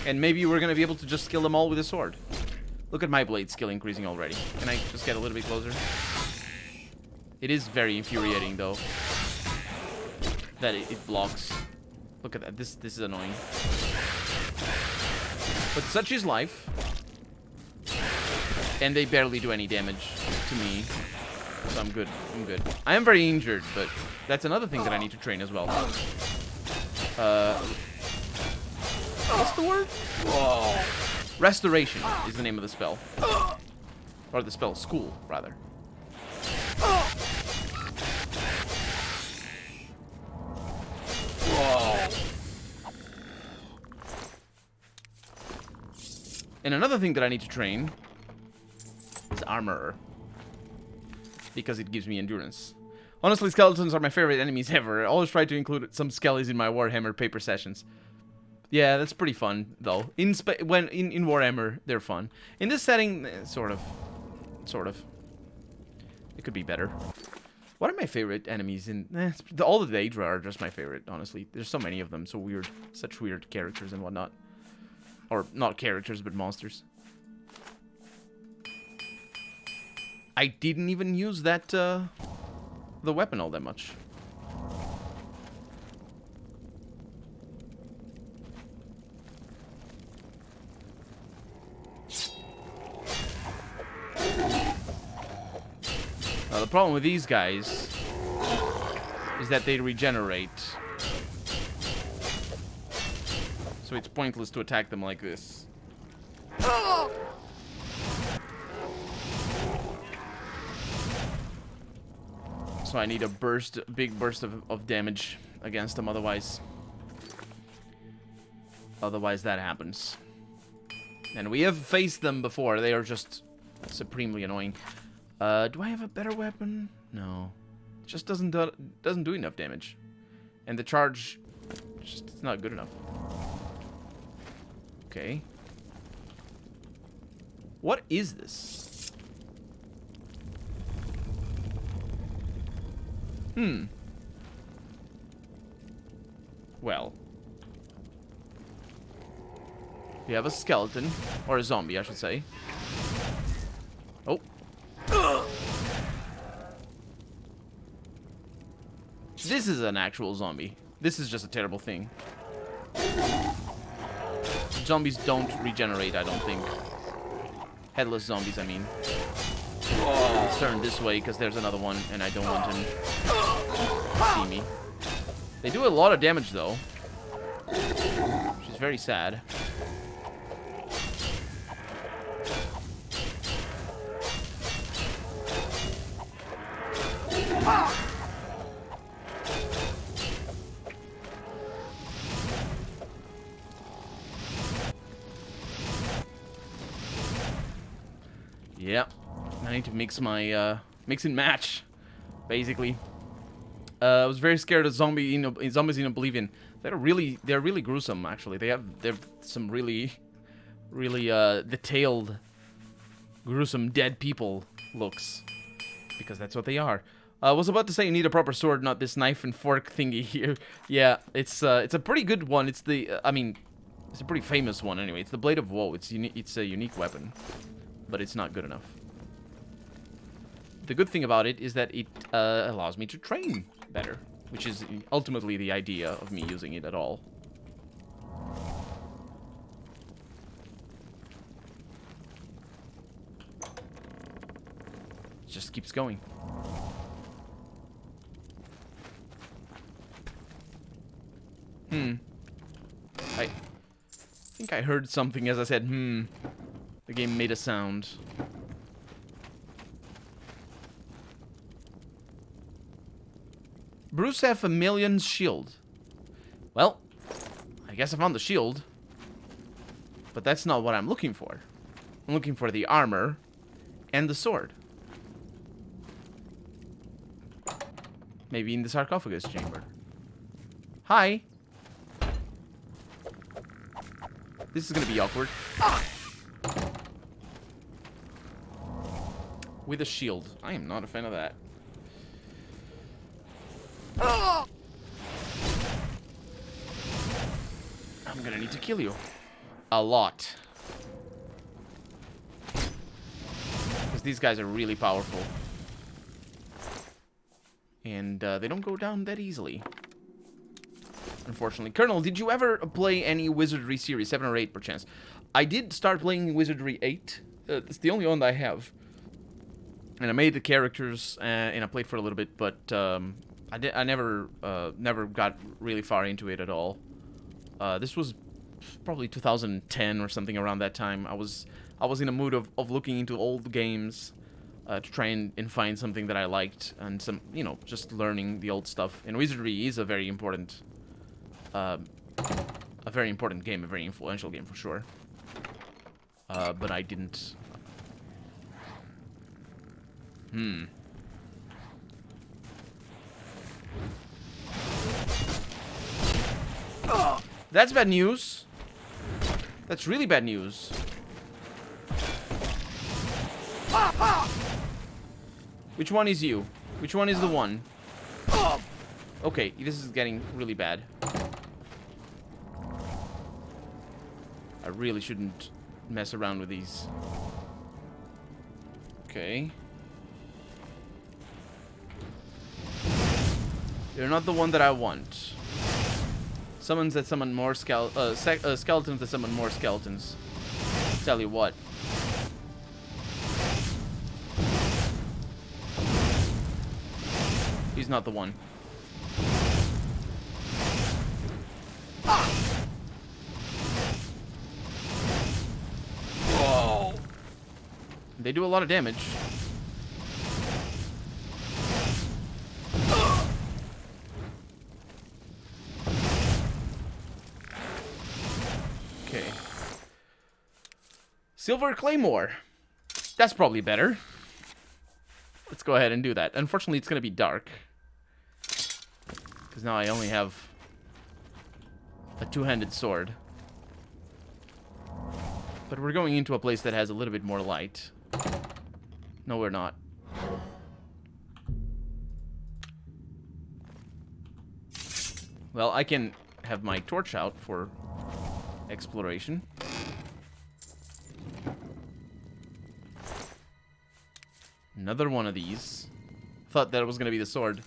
And maybe we're going to be able to just kill them all with a sword. Look at my blade skill increasing already. Can I just get a little bit closer? It is very infuriating, though, that it blocks. Look at that. This is annoying. But such is life. And they barely do any damage to me. So I'm good. I'm good. I am very injured, but that's another thing that I need to train as well. What's the word? Whoa. Restoration is the name of the spell. Or the spell school, rather. Whoa. And another thing that I need to train is armor. Because it gives me endurance. Honestly, skeletons are my favorite enemies ever. I always try to include some skellies in my Warhammer paper sessions. Yeah, that's pretty fun, though. In Warhammer, they're fun. In this setting, sort of. Sort of. It could be better. What are my favorite enemies in... all the Daedra are just my favorite, honestly. There's so many of them, so weird. Such weird characters and whatnot. Or, not characters, but monsters. I didn't even use that, the weapon all that much. Now, the problem with these guys is that they regenerate. So it's pointless to attack them like this. So I need a big burst of damage against them, otherwise that happens. And we have faced them before. They are just supremely annoying. Do I have a better weapon? No. It just doesn't do enough damage. And the charge, it's not good enough. Okay. What is this? Well. We have a skeleton. Or a zombie, I should say. Oh. This is an actual zombie. This is just a terrible thing. Zombies don't regenerate, I don't think. Headless zombies, I mean. Let's turn this way, because there's another one, and I don't want him to see me. They do a lot of damage, though. Which is very sad. Yeah, I need to mix my mix and match, basically. I was very scared of zombies in Oblivion. They're really gruesome. Actually, they're some really detailed, gruesome dead people looks, because that's what they are. I was about to say you need a proper sword, not this knife and fork thingy here. Yeah, it's a pretty good one. It's the I mean, it's a pretty famous one anyway. It's the Blade of Woe. It's a unique weapon. But it's not good enough. The good thing about it is that it allows me to train better, which is ultimately the idea of me using it at all. It just keeps going. I think I heard something as I said, The game made a sound. Bruce have a million's shield. Well, I guess I found the shield. But that's not what I'm looking for. I'm looking for the armor and the sword. Maybe in the sarcophagus chamber. Hi. This is gonna be awkward. With a shield. I am not a fan of that. I'm gonna need to kill you. A lot. Because these guys are really powerful. And they don't go down that easily. Unfortunately. Colonel, did you ever play any Wizardry series? 7 or 8, perchance? I did start playing Wizardry 8. It's the only one that I have. And I made the characters, and I played for a little bit, but I never got really far into it at all. This was probably 2010 or something around that time. I was in a mood of looking into old games to try and find something that I liked, and some, just learning the old stuff. And Wizardry is a very important game, a very influential game for sure. But I didn't. That's bad news. That's really bad news. Which one is you? Which one is the one? Okay, this is getting really bad. I really shouldn't mess around with these. Okay. You're not the one that I want. Summons that summon more skeletons that summon more skeletons. Tell you what. He's not the one. Whoa. They do a lot of damage. Okay. Silver Claymore. That's probably better. Let's go ahead and do that. Unfortunately, it's going to be dark. Because now I only have a two-handed sword. But we're going into a place that has a little bit more light. No, we're not. Well, I can have my torch out for exploration. Another one of these. Thought that was going to be the sword,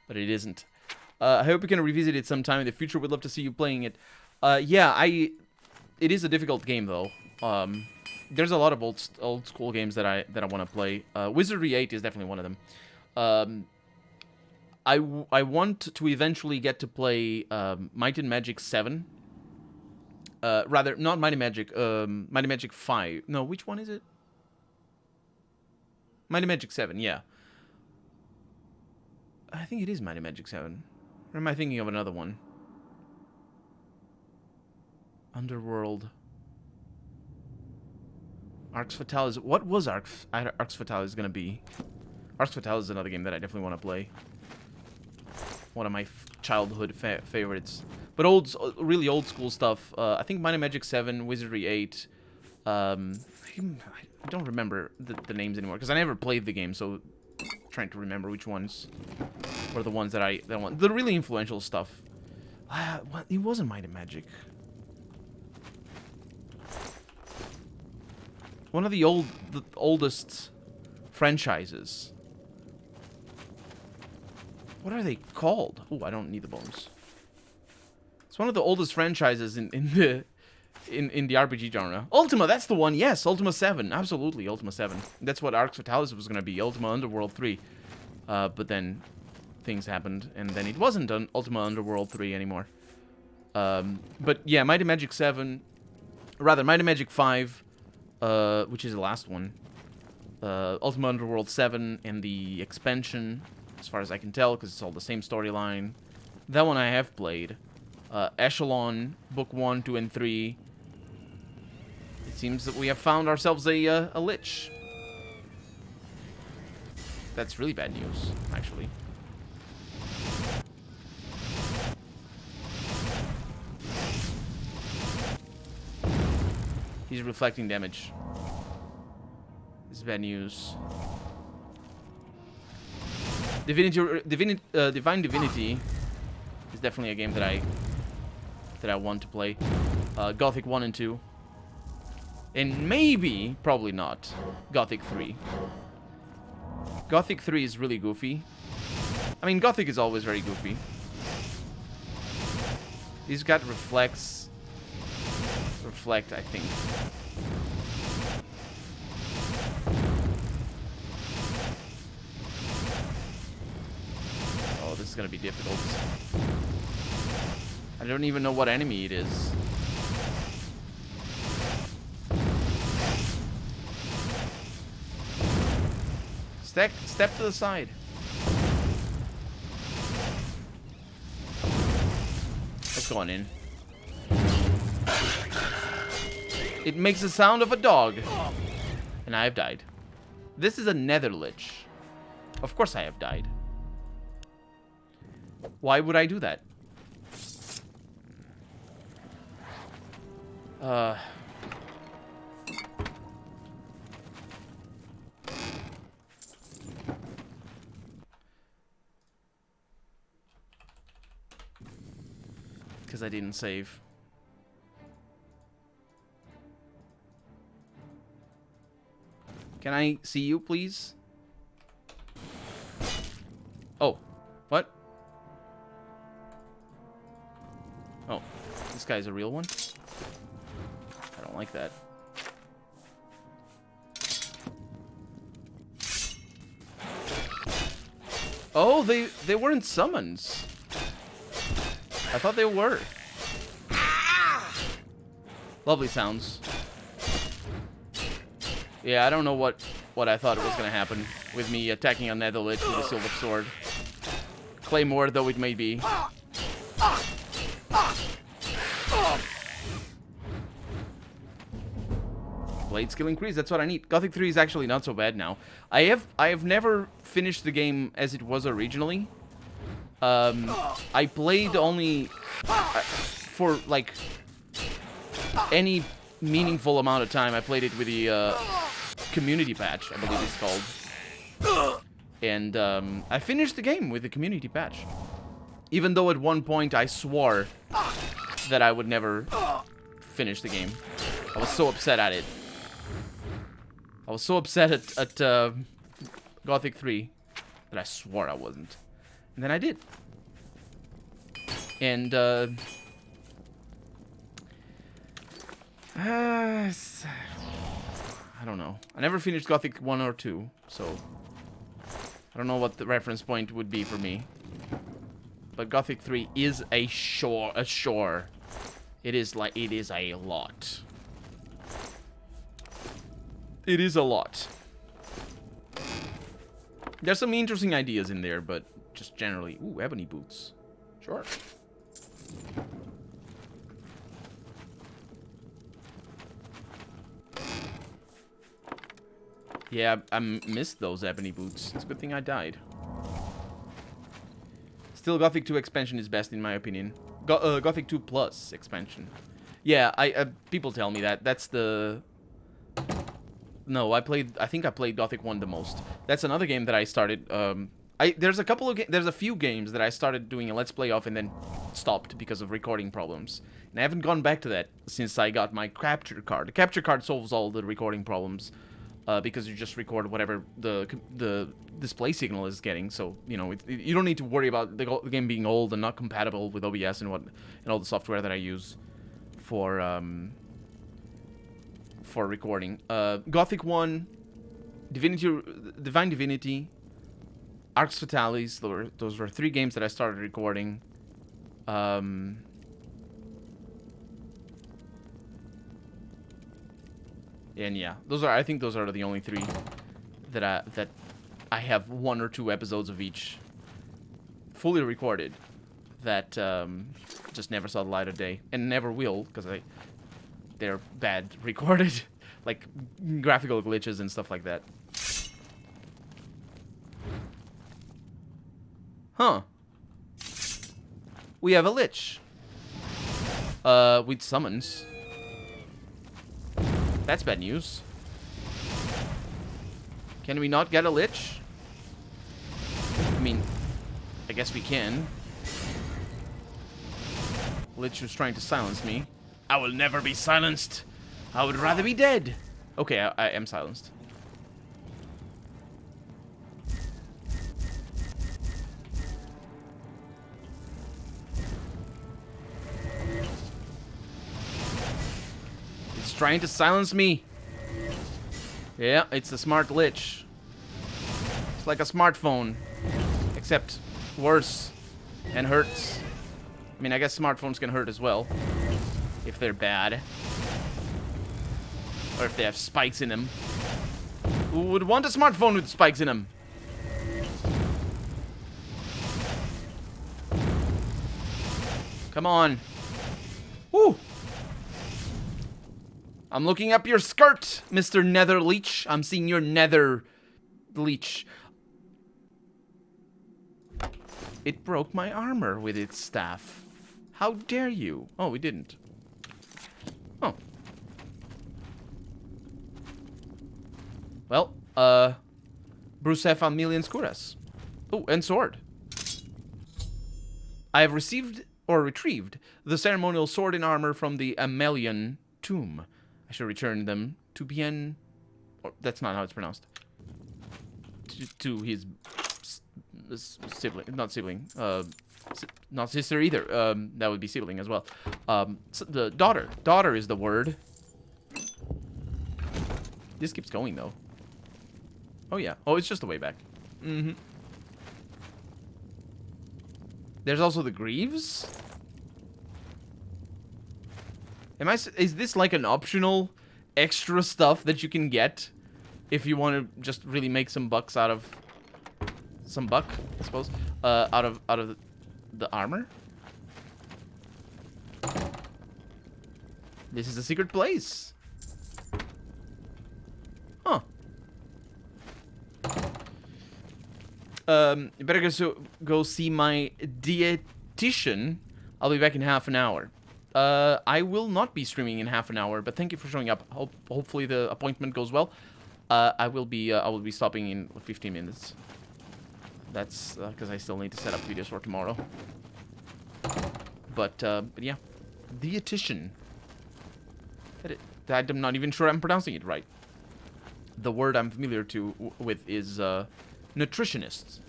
but it isn't. I hope we can revisit it sometime in the future. We'd love to see you playing it. Yeah, it is a difficult game, though. There's a lot of old school games that I want to play. Wizardry 8 is definitely one of them. I want to eventually get to play Might and Magic 7. Rather, not Might and Magic, Might and Magic 5. No, which one is it? Might and Magic 7, yeah. I think it is Might and Magic 7. Or am I thinking of another one? Underworld. Arx Fatalis. What was Arx Fatalis going to be? Arx Fatalis is another game that I definitely want to play. One of my childhood favorites. But really old school stuff. I think Might and Magic 7, Wizardry 8. I don't remember the names anymore because I never played the game, so I'm trying to remember which ones were the ones that I want. The really influential stuff. It wasn't Might and Magic. One of the oldest franchises. What are they called? Oh, I don't need the bones. It's one of the oldest franchises in the RPG genre. Ultima, that's the one. Yes, Ultima 7. Absolutely, Ultima 7. That's what Arx Fatalis was going to be. Ultima Underworld 3. But then things happened, and then it wasn't on Ultima Underworld 3 anymore. But yeah, Might and Magic 7. Rather, Might and Magic 5. Which is the last one. Ultima Underworld 7 and the expansion, as far as I can tell, because it's all the same storyline. That one I have played. Echelon, Book 1, 2, and 3. It seems that we have found ourselves a lich. That's really bad news, actually. He's reflecting damage. This is bad news. Divine Divinity is definitely a game that I want to play. Gothic 1 and 2. And maybe, probably not, Gothic 3. Gothic 3 is really goofy. I mean, Gothic is always very goofy. He's got reflect, I think. Oh, this is gonna be difficult. I don't even know what enemy it is. Step to the side. Let's go on in. It makes the sound of a dog. And I have died. This is a nether lich. Of course I have died. Why would I do that? Because I didn't save. Can I see you, please? Oh, what? Oh, this guy's a real one? I don't like that. Oh, they weren't summons. I thought they were. Lovely sounds. Yeah, I don't know what I thought was going to happen with me attacking a nether lich with a silver sword. Claymore, though it may be. Blade skill increase, that's what I need. Gothic 3 is actually not so bad now. I have never finished the game as it was originally. I played only for like any meaningful amount of time. I played it with the community patch, I believe it's called. And I finished the game with the community patch. Even though at one point I swore that I would never finish the game. I was so upset at it. I was so upset at Gothic 3 that I swore I wasn't. And then I did. And I don't know. I never finished Gothic 1 or 2, so I don't know what the reference point would be for me. But Gothic 3 is a shore. It is a lot. It is a lot. There's some interesting ideas in there, but just generally, ooh, ebony boots. Sure. Yeah, I missed those ebony boots. It's a good thing I died. Still, Gothic 2 expansion is best in my opinion. Gothic 2 Plus expansion. Yeah, people tell me that. That's the... No, I think I played Gothic 1 the most. That's another game that I started... there's a few games that I started doing a Let's Play of and then stopped because of recording problems. And I haven't gone back to that since I got my capture card. The capture card solves all the recording problems. Because you just record whatever the display signal is getting, so you know you don't need to worry about the game being old and not compatible with OBS and all the software that I use for recording. Gothic 1, Divine Divinity, Arx Fatalis. Those were 3 games that I started recording. And yeah, I think those are the only 3 that I have 1 or 2 episodes of each fully recorded that just never saw the light of day and never will because they're bad recorded, like graphical glitches and stuff like that. Huh? We have a lich with summons. That's bad news. Can we not get a lich? I mean, I guess we can. Lich was trying to silence me. I will never be silenced. I would rather be dead. Okay, I am silenced. Trying to silence me. Yeah, it's a smart lich. It's like a smartphone, except worse and hurts. I mean, I guess smartphones can hurt as well if they're bad, or if they have spikes in them. Who would want a smartphone with spikes in them? Come on. Woo! I'm looking up your skirt, Mr. Nether Leech. I'm seeing your nether leech. It broke my armor with its staff. How dare you? Oh, it didn't. Oh. Well, Brucef a million curas. Oh, and sword. I have received or retrieved the ceremonial sword and armor from the Amelian tomb. I should return them to Bien... Or, that's not how it's pronounced. To his sibling. Not sibling. Not sister either. That would be sibling as well. So the daughter. Daughter is the word. This keeps going, though. Oh, yeah. Oh, it's just the way back. Mm-hmm. There's also the Greaves. Is this like an optional extra stuff that you can get if you want to just really make some bucks out of some buck, I suppose, out of the armor? This is a secret place. Huh. You better go see my dietitian. I'll be back in half an hour. I will not be streaming in half an hour, but thank you for showing up. Hopefully the appointment goes well. I will be stopping in 15 minutes. That's because I still need to set up videos for tomorrow. But yeah, dietitian. I'm not even sure I'm pronouncing it right. The word I'm familiar with is nutritionist,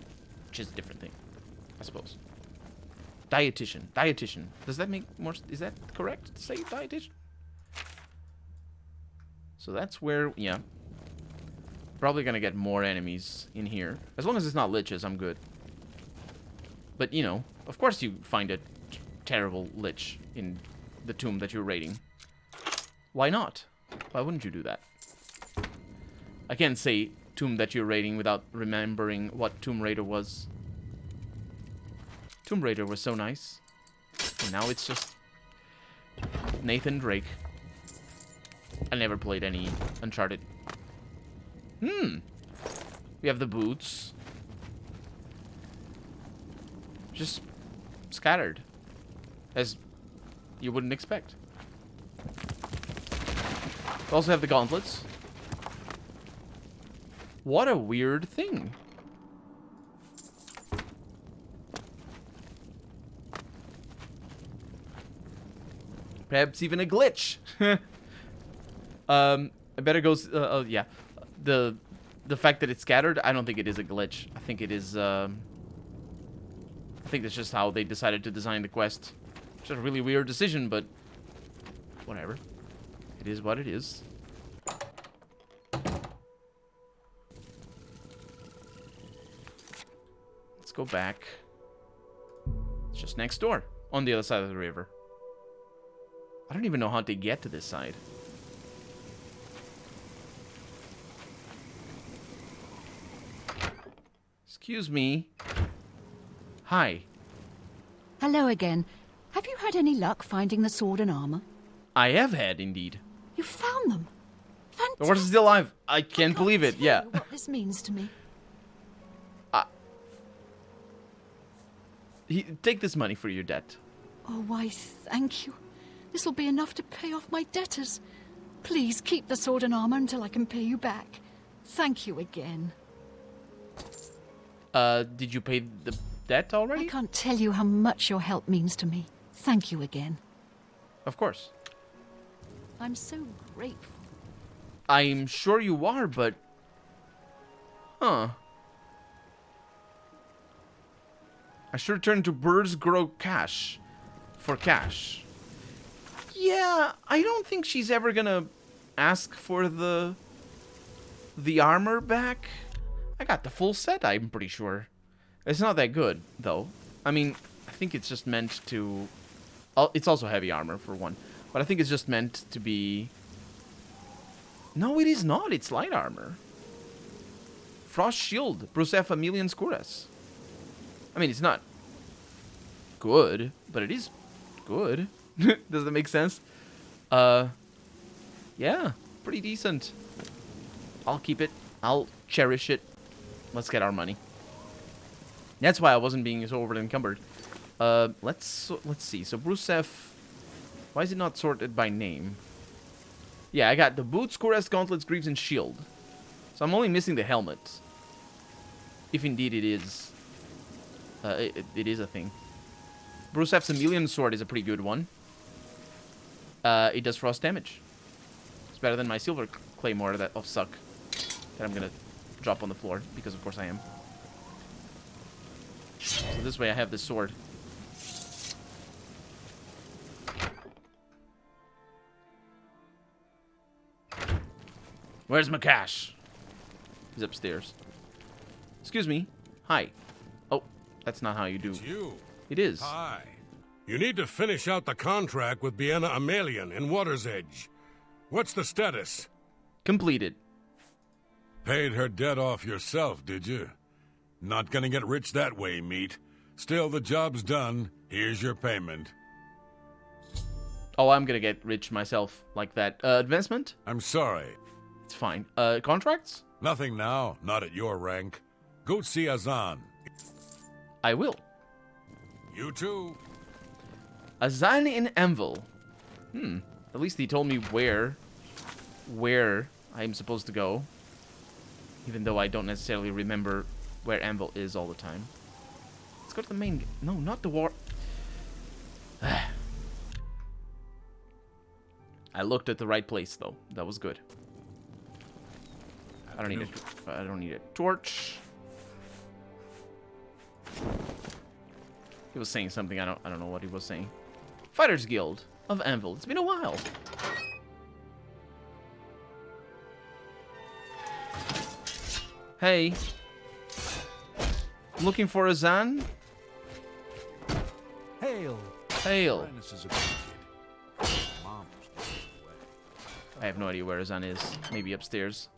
which is a different thing, I suppose. Dietitian. Does that make more? Is that correct to say dietitian? So that's where, yeah. Probably gonna get more enemies in here. As long as it's not liches, I'm good. But, you know, of course you find a terrible lich in the tomb that you're raiding. Why not? Why wouldn't you do that? I can't say tomb that you're raiding without remembering what Tomb Raider was. Tomb Raider was so nice. And now it's just Nathan Drake. I never played any Uncharted. We have the boots. Just scattered. As you wouldn't expect. We also have the gauntlets. What a weird thing. Perhaps even a glitch. I better go. Yeah, the fact that it's scattered, I don't think it is a glitch. I think it is. I think that's just how they decided to design the quest. It's a really weird decision, but whatever. It is what it is. Let's go back. It's just next door, on the other side of the river. I don't even know how to get to this side. Excuse me. Hi. Hello again. Have you had any luck finding the sword and armor? I have had, indeed. You found them? Fantastic. The horse is still alive. I can't believe it. Yeah. What this means to me. Take this money for your debt. Oh, why, thank you. This will be enough to pay off my debtors. Please keep the sword and armor until I can pay you back. Thank you again. Did you pay the debt already? I can't tell you how much your help means to me. Thank you again. Of course. I'm so grateful. I'm sure you are, but... Huh. I should return to Birds Grow Cash. For cash. Yeah, I don't think she's ever gonna ask for the armor back. I got the full set, I'm pretty sure. It's not that good, though. I mean, I think it's just meant to... It's also heavy armor, for one. But I think it's just meant to be... No, it is not. It's light armor. Frost Shield. Brusef Aemilian Scurus. I mean, it's not good, but it is good. Does that make sense? Yeah, pretty decent. I'll keep it. I'll cherish it. Let's get our money. That's why I wasn't being so over encumbered. Let's see. So Brusef, why is it not sorted by name? Yeah, I got the boots, cuirass, gauntlets, greaves, and shield. So I'm only missing the helmet. If indeed it is. It is a thing. Brusef's Aemilian sword is a pretty good one. It does frost damage. It's better than my silver claymore of suck. That I'm gonna drop on the floor, because of course I am. So this way I have this sword. Where's my cash? He's upstairs. Excuse me. Hi. Oh, that's not how you do. It's you. It is. Hi. You need to finish out the contract with Bienna Aemilian in Water's Edge. What's the status? Completed. Paid her debt off yourself, did you? Not gonna get rich that way, meat. Still, the job's done. Here's your payment. Oh, I'm gonna get rich myself like that. Advancement? I'm sorry. It's fine. Contracts? Nothing now, not at your rank. Go see Azan. I will. You too. Azan in Anvil. At least he told me where I'm supposed to go. Even though I don't necessarily remember where Anvil is all the time. Let's go to the main... No, not the war... I looked at the right place, though. That was good. I don't need a torch. He was saying something. I don't know what he was saying. Fighters Guild of Anvil. It's been a while. Hey. Looking for a Zan? Hail! Hail. Linus is a good kid. Mom's getting away. I have no idea where Zan is. Maybe upstairs.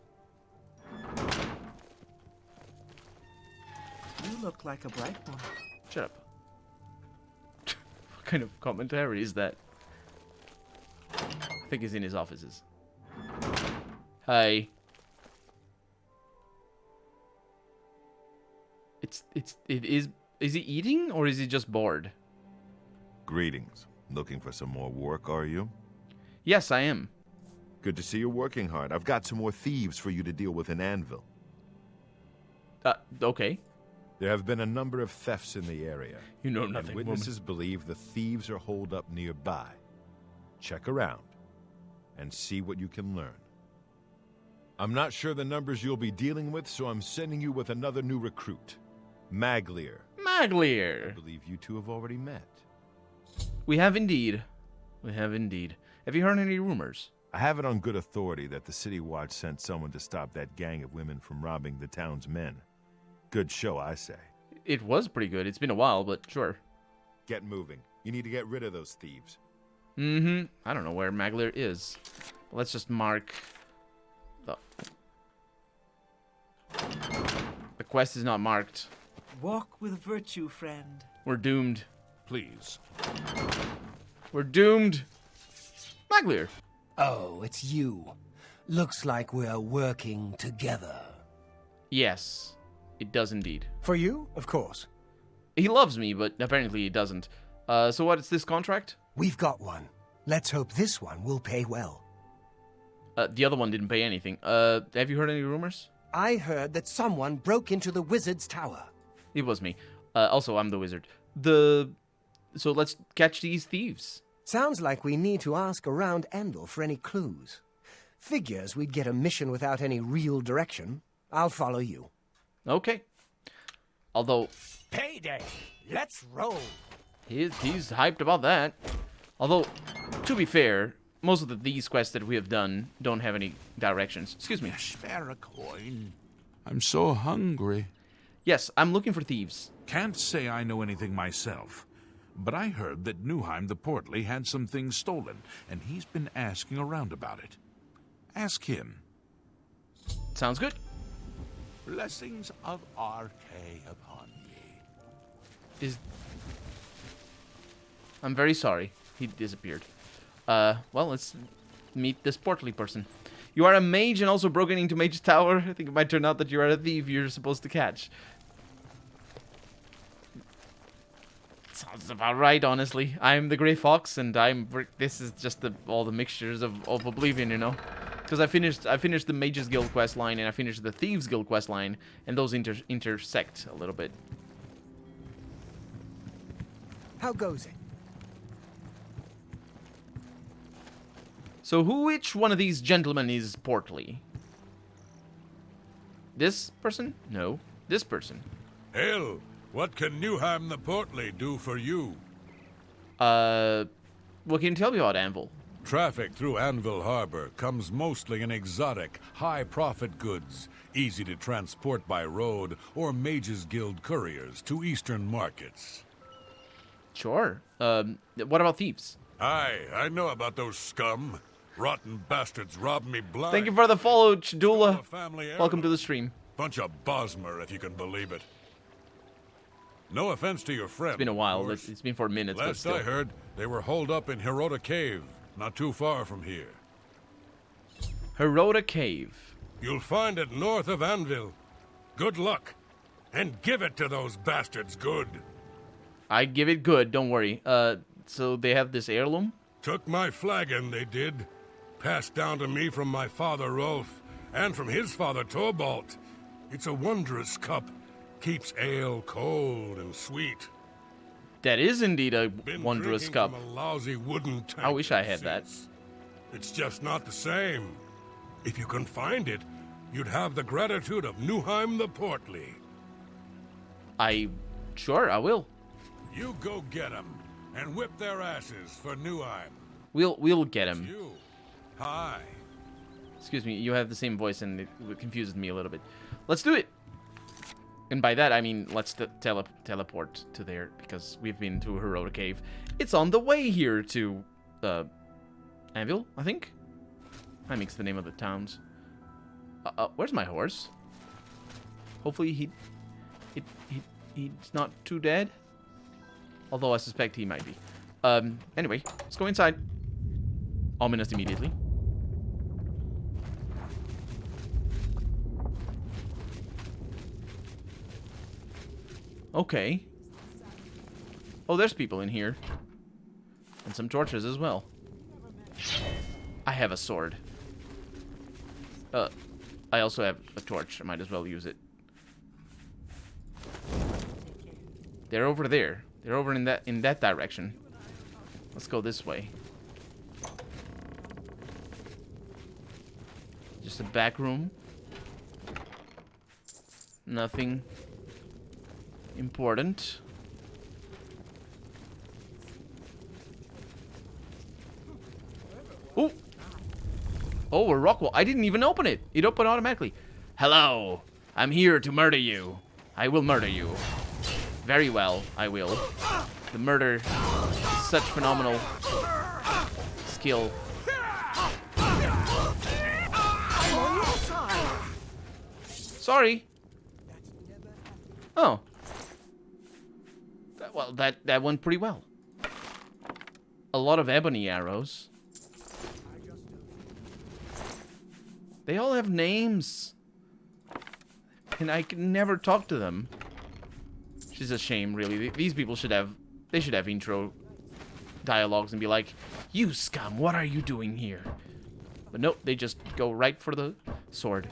You look like a bright boy. Shut up. What kind of commentary is that? I think he's in his offices. Hi. Is he eating or is he just bored? Greetings. Looking for some more work, are you? Yes, I am. Good to see you're working hard. I've got some more thieves for you to deal with in Anvil. Okay. There have been a number of thefts in the area. You know nothing, and witnesses believe the thieves are holed up nearby. Check around and see what you can learn. I'm not sure the numbers you'll be dealing with, so I'm sending you with another new recruit. Maglier. Maglier. I believe you two have already met. We have indeed. We have indeed. Have you heard any rumors? I have it on good authority that the City Watch sent someone to stop that gang of women from robbing the town's men. Good show, I say. It was pretty good. It's been a while, but sure. Get moving. You need to get rid of those thieves. Mm-hmm. I don't know where Maglier is. Let's just mark... The quest is not marked. Walk with virtue, friend. We're doomed. Please. We're doomed. Maglier. Oh, it's you. Looks like we're working together. Yes, it does indeed. For you, of course. He loves me, but apparently he doesn't. So what is this contract? We've got one. Let's hope this one will pay well. The other one didn't pay anything. Have you heard any rumors? I heard that someone broke into the wizard's tower. It was me. Also, I'm the wizard. So let's catch these thieves. Sounds like we need to ask around Anvil for any clues. Figures we'd get a mission without any real direction. I'll follow you. Okay. Although... Payday! Let's roll! He's hyped about that. Although, to be fair, most of these quests that we have done don't have any directions. Excuse me. Spare a coin. I'm so hungry. Yes, I'm looking for thieves. Can't say I know anything myself. But I heard that Newheim the Portly had some things stolen, and he's been asking around about it. Ask him. Sounds good. Blessings of RK upon ye. I'm very sorry. He disappeared. Well, let's meet this portly person. You are a mage and also broken into Mage's Tower. I think it might turn out that you are a thief you're supposed to catch. Sounds about right, honestly. I'm the Grey Fox, and this is just all the mixtures of Oblivion, you know. Because I finished the Mages Guild quest line, and I finished the Thieves Guild quest line, and those intersect a little bit. How goes it? So which one of these gentlemen is portly? This person? No, this person. Hell, what can Newheim the Portly do for you? What can you tell me about Anvil? Traffic through Anvil Harbor comes mostly in exotic, high-profit goods, easy to transport by road or Mages Guild couriers to eastern markets. Sure. What about thieves? Aye, I know about those scum. Rotten bastards robbed me blind. Thank you for the follow, Stole a Chidula. family Welcome to heirloom. the stream. Bunch of Bosmer, if you can believe it. No offense to your friend. It's been a while. of course. It's been 4 minutes, but Last still. I heard, they were holed up in Hirota Cave, not too far from here. Hirota Cave. You'll find it north of Anvil. Good luck. And give it to those bastards good. I give it good, don't worry. So they have this heirloom? Took my flagon, they did. Passed down to me from my father Rolf, and from his father Torvald. It's a wondrous cup. Keeps ale cold and sweet. That is indeed a Been wondrous drinking cup. from a lousy wooden tank I wish I had that. since. It's just not the same. If you can find it, you'd have the gratitude of Newheim the Portly. Sure, I will. You go get 'em and whip their asses for Newheim. We'll get him. You. Hi. Excuse me, you have the same voice and it confuses me a little bit. Let's do it. And by that I mean let's teleport to there because we've been to Heroic Cave. It's on the way here to Anvil, I think. I mix the name of the towns. Where's my horse? Hopefully he's not too dead. Although I suspect he might be. Anyway, let's go inside. Ominous immediately. Okay. Oh, there's people in here. And some torches as well. I have a sword. I also have a torch. I might as well use it. They're over there. They're over in that direction. Let's go this way. Just a back room. Nothing important. Oh! Oh, a rock wall. I didn't even open it. It opened automatically. Hello. I'm here to murder you. I will murder you. Very well, I will. The murder is such phenomenal skill. Sorry. Oh. Well, that went pretty well. A lot of ebony arrows. They all have names. And I can never talk to them. Which is a shame, really. These people should have... They should have intro dialogues and be like, "You scum, what are you doing here?" But nope, they just go right for the sword.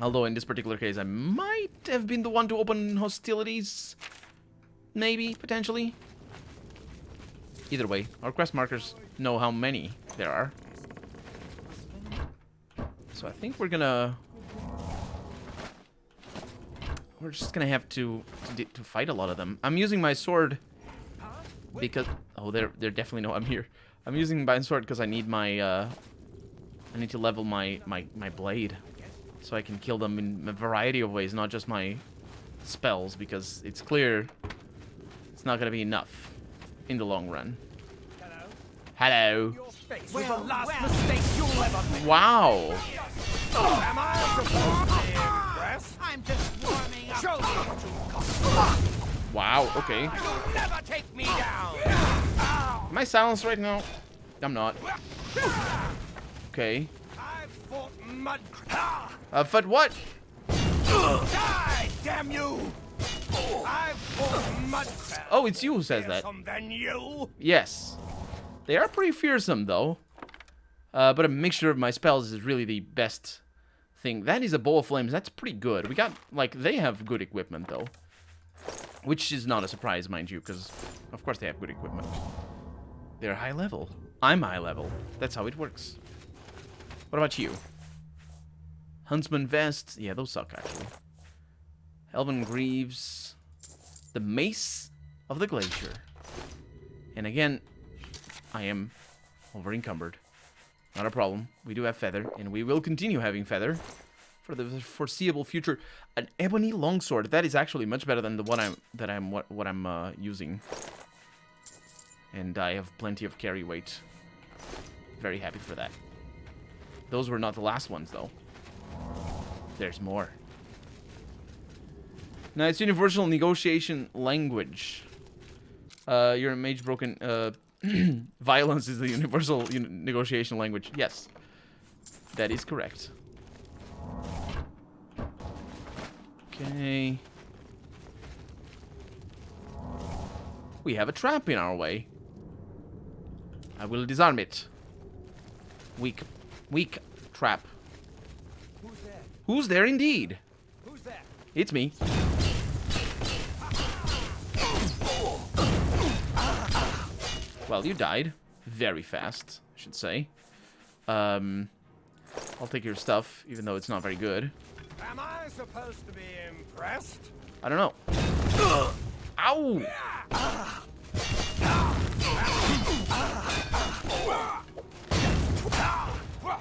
Although in this particular case, I might have been the one to open hostilities. Maybe, potentially. Either way, our quest markers know how many there are. So I think we're gonna... We're just gonna have to fight a lot of them. I'm using my sword because... Oh, they're definitely know I'm here. I'm using my sword because I need my... I need to level my blade. So I can kill them in a variety of ways, not just my spells, because it's clear it's not gonna be enough in the long run. Hello. Wow. Am I supposed to impress? I'm just warming up. Wow, okay. You'll never take me down. Am I silenced right now? I'm not. Okay. I've fought mud. Fought what? Die, damn you! I've fought mud. Oh, it's you who says that. Than you. Yes. They are pretty fearsome, though. But a mixture of my spells is really the best thing. That is a bow of flames. That's pretty good. We got, like, they have good equipment, though. Which is not a surprise, mind you, because, of course, they have good equipment. They're high level. I'm high level. That's how it works. What about you? Huntsman Vest. Yeah, those suck, actually. Elven Greaves. The Mace of the Glacier. And again, I am over encumbered. Not a problem. We do have feather, and we will continue having feather for the foreseeable future. An ebony longsword. That is actually much better than the one I'm using. And I have plenty of carry weight. Very happy for that. Those were not the last ones, though. There's more. Now, it's universal negotiation language. You're a mage broken... Violence is the universal negotiation language. Yes. That is correct. Okay. We have a trap in our way. I will disarm it. Weak trap. Who's there? Who's there indeed? Who's that? It's me. Well, you died. Very fast, I should say. I'll take your stuff, even though it's not very good. Am I supposed to be impressed? I don't know. Ow!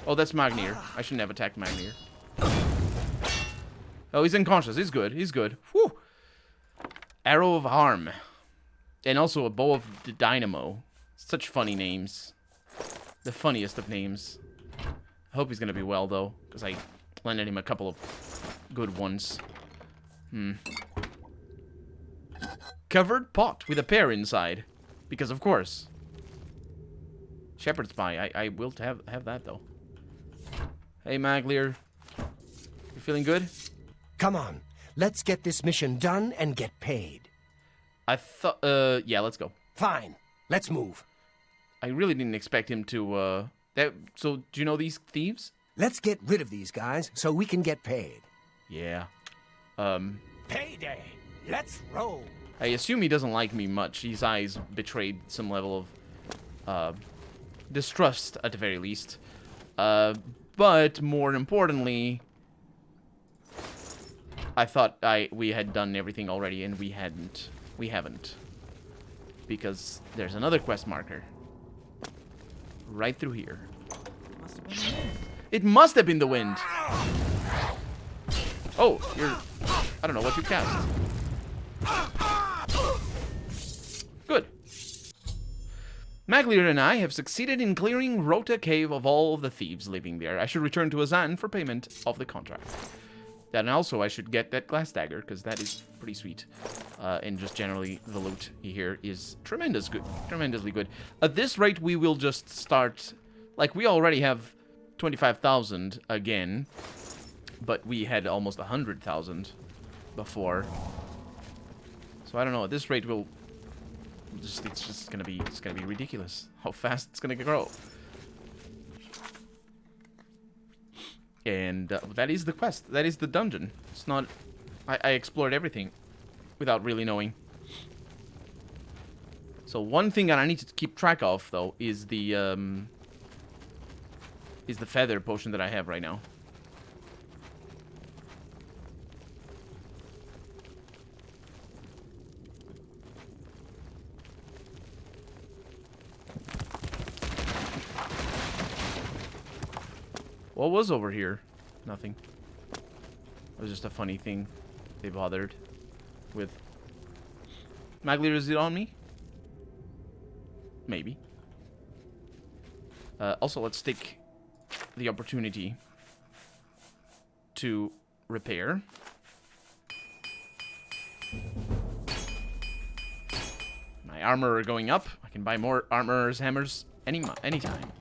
Oh, that's Magnir. I shouldn't have attacked Magnir. Oh, he's unconscious. He's good. He's good. Whew. Arrow of Harm. And also a Bow of the Dynamo. Such funny names. The funniest of names. I hope he's gonna be well, though, because I landed him a couple of good ones. Covered pot with a pear inside. Because, of course. Shepherd's pie. I will have that, though. Hey, Maglier. You feeling good? Come on, let's get this mission done and get paid. I thought, yeah, let's go. Fine, let's move. I really didn't expect him to, so, do you know these thieves? Let's get rid of these guys so we can get paid. Yeah. Payday! Let's roll! I assume he doesn't like me much. His eyes betrayed some level of, distrust, at the very least. But, more importantly, I thought we had done everything already, and we hadn't. We haven't. Because there's another quest marker. Right through here. It must have been the wind. Oh, you're... I don't know what you cast. Good. Maglier and I have succeeded in clearing Rota Cave of all of the thieves living there. I should return to Azan for payment of the contract. And also, I should get that glass dagger, because that is pretty sweet. And just generally, the loot here is tremendously good. At this rate, we will just start... Like, we already have 25,000 again. But we had almost 100,000 before. So I don't know, at this rate, we'll... It's gonna be ridiculous how fast it's gonna grow. And that is the quest. That is the dungeon. It's not... I explored everything without really knowing. So one thing that I need to keep track of, though, is the feather potion that I have right now. What was over here? Nothing. It was just a funny thing they bothered with. Maglier, is it on me? Maybe. Also, let's take the opportunity to repair. My armor going up. I can buy more armorer's hammers anytime.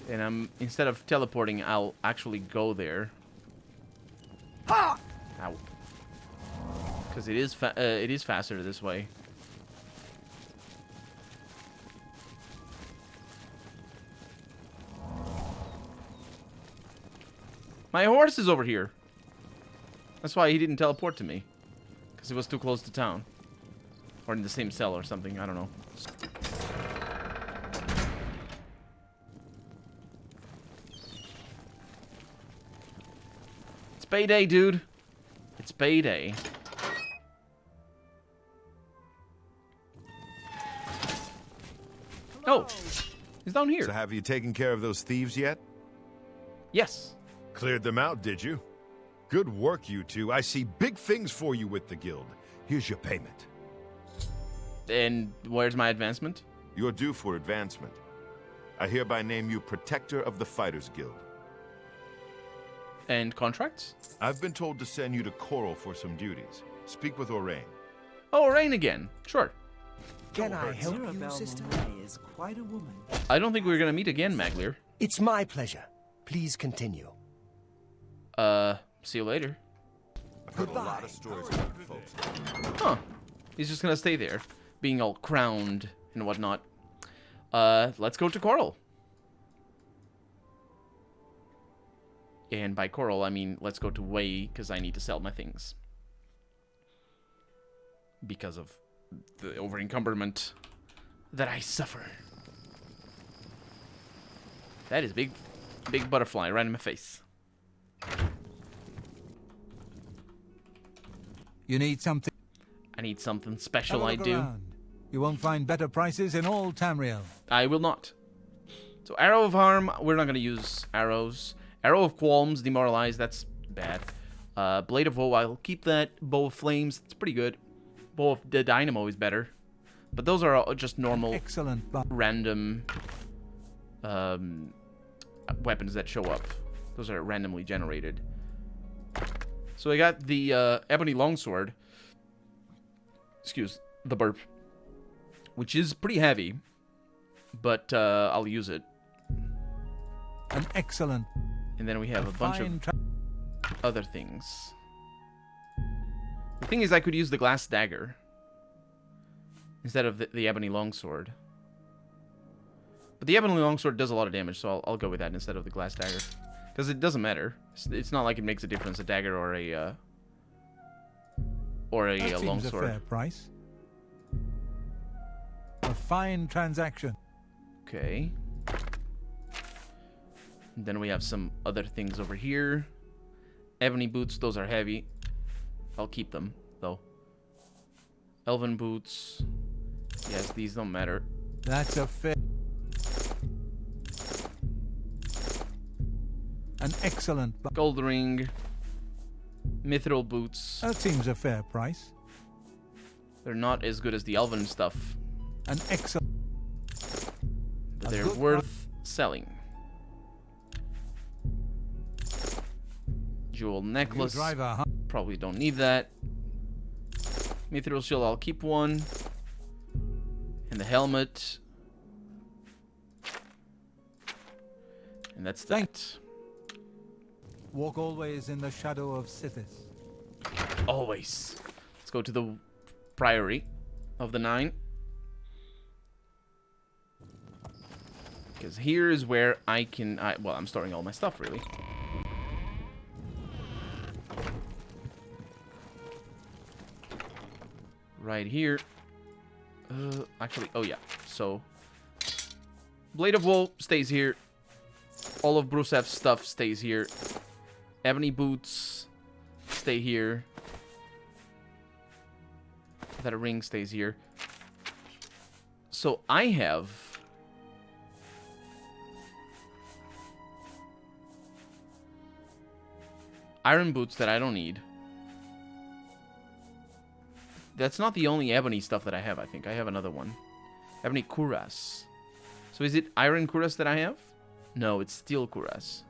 And instead of teleporting, I'll actually go there. Ow. Because it is faster this way. My horse is over here. That's why he didn't teleport to me. Because he was too close to town. Or in the same cell or something, I don't know. It's payday, dude. It's payday. Oh, he's down here. So have you taken care of those thieves yet? Yes. Cleared them out, did you? Good work, you two. I see big things for you with the guild. Here's your payment. And where's my advancement? You're due for advancement. I hereby name you Protector of the Fighters Guild. And contracts? I've been told to send you to Coral for some duties. Speak with Orain. Oh, Orain again. Sure. Can I help you, Mirabelle sister? Monet is quite a woman. I don't think we're gonna meet again, Maglier. It's my pleasure. Please continue. See you later. Heard a lot of stories about folks. Huh. He's just gonna stay there, being all crowned and whatnot. Let's go to Coral. And by Coral, I mean let's go to Way, because I need to sell my things. Because of the over-encumberment that I suffer. That is big butterfly right in my face. You need something? I need something special, Have a I look do. around. You won't find better prices in all Tamriel. I will not. So Arrow of Harm, we're not going to use arrows. Arrow of Qualms, Demoralize, that's bad. Blade of Woe, I'll keep that. Bow of Flames, it's pretty good. Bow of the Dynamo is better. But those are all just normal, excellent, random weapons that show up. Those are randomly generated. So I got the Ebony Longsword. Excuse the burp. Which is pretty heavy. But I'll use it. An excellent. And then we have a bunch of other things. The thing is, I could use the Glass Dagger instead of the Ebony Longsword. But the Ebony Longsword does a lot of damage, so I'll go with that instead of the Glass Dagger. Because it doesn't matter. It's not like it makes a difference, a dagger or a That longsword. seems a fair price. A fine transaction. Okay. And then we have some other things over here. Ebony boots, those are heavy. I'll keep them, though. Elven boots. Yes, these don't matter. That's a fair. An excellent. Gold ring. Mithril boots. That seems a fair price. They're not as good as the elven stuff. An excellent. But they're worth selling. Jewel necklace. Driver, huh? Probably don't need that. Mithril shield, I'll keep one. And the helmet. And that's that. Walk always in the shadow of Sithis. Always. Let's go to the Priory of the 9. Because here is where I can... well, I'm storing all my stuff, really. Right here. Actually, oh yeah. So, Blade of Woe stays here. All of Brusev's stuff stays here. Ebony boots stay here. That ring stays here. So I have iron boots that I don't need. That's not the only ebony stuff that I have, I think. I have another one. Ebony cuirass. So is it iron cuirass that I have? No, it's steel cuirass.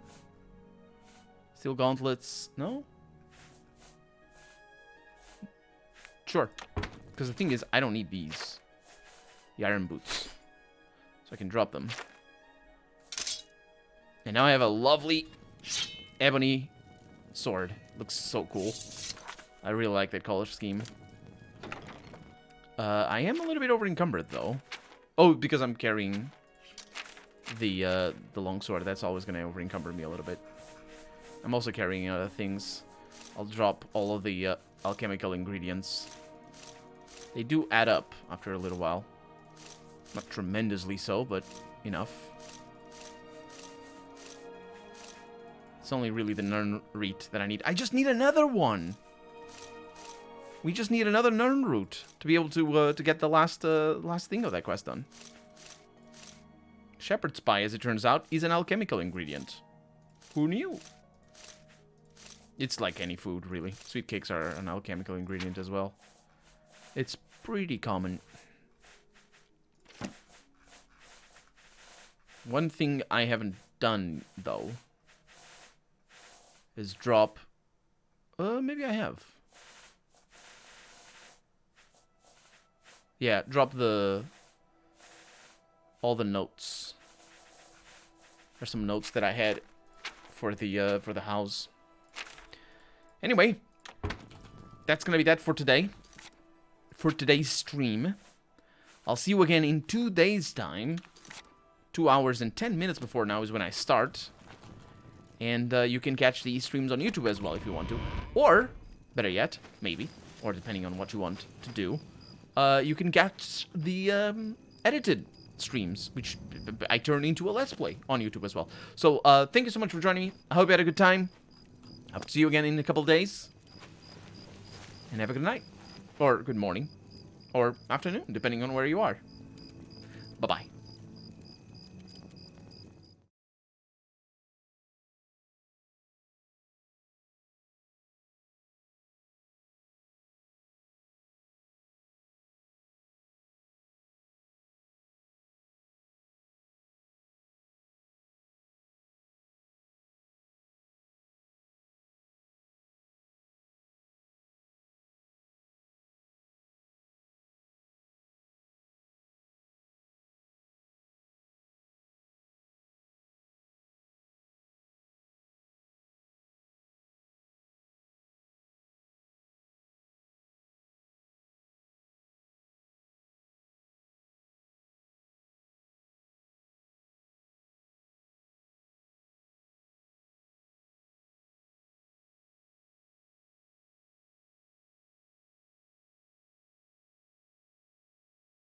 Steel gauntlets. No? Sure. Because the thing is, I don't need these. The iron boots. So I can drop them. And now I have a lovely ebony sword. Looks so cool. I really like that color scheme. I am a little bit over encumbered though. Oh, because I'm carrying the longsword. That's always going to over encumber me a little bit. I'm also carrying other things. I'll drop all of the alchemical ingredients. They do add up after a little while. Not tremendously so, but enough. It's only really the Nern Reet that I need. I just need another one! We just need another Nern root to be able to get the last thing of that quest done. Shepherd's Spy, as it turns out, is an alchemical ingredient. Who knew? It's like any food, really. Sweet cakes are an alchemical ingredient as well. It's pretty common. One thing I haven't done, though, is drop... maybe I have. Yeah, drop all the notes. There's some notes that I had for the house. Anyway, that's going to be that for today. For today's stream. I'll see you again in 2 days' time. 2 hours and 10 minutes before now is when I start. And you can catch these streams on YouTube as well if you want to. Or, better yet, maybe, or depending on what you want to do, you can catch the edited streams, which I turn into a Let's Play on YouTube as well. So, thank you so much for joining me. I hope you had a good time. I'll see you again in a couple of days. And have a good night. Or good morning. Or afternoon, depending on where you are. Bye-bye.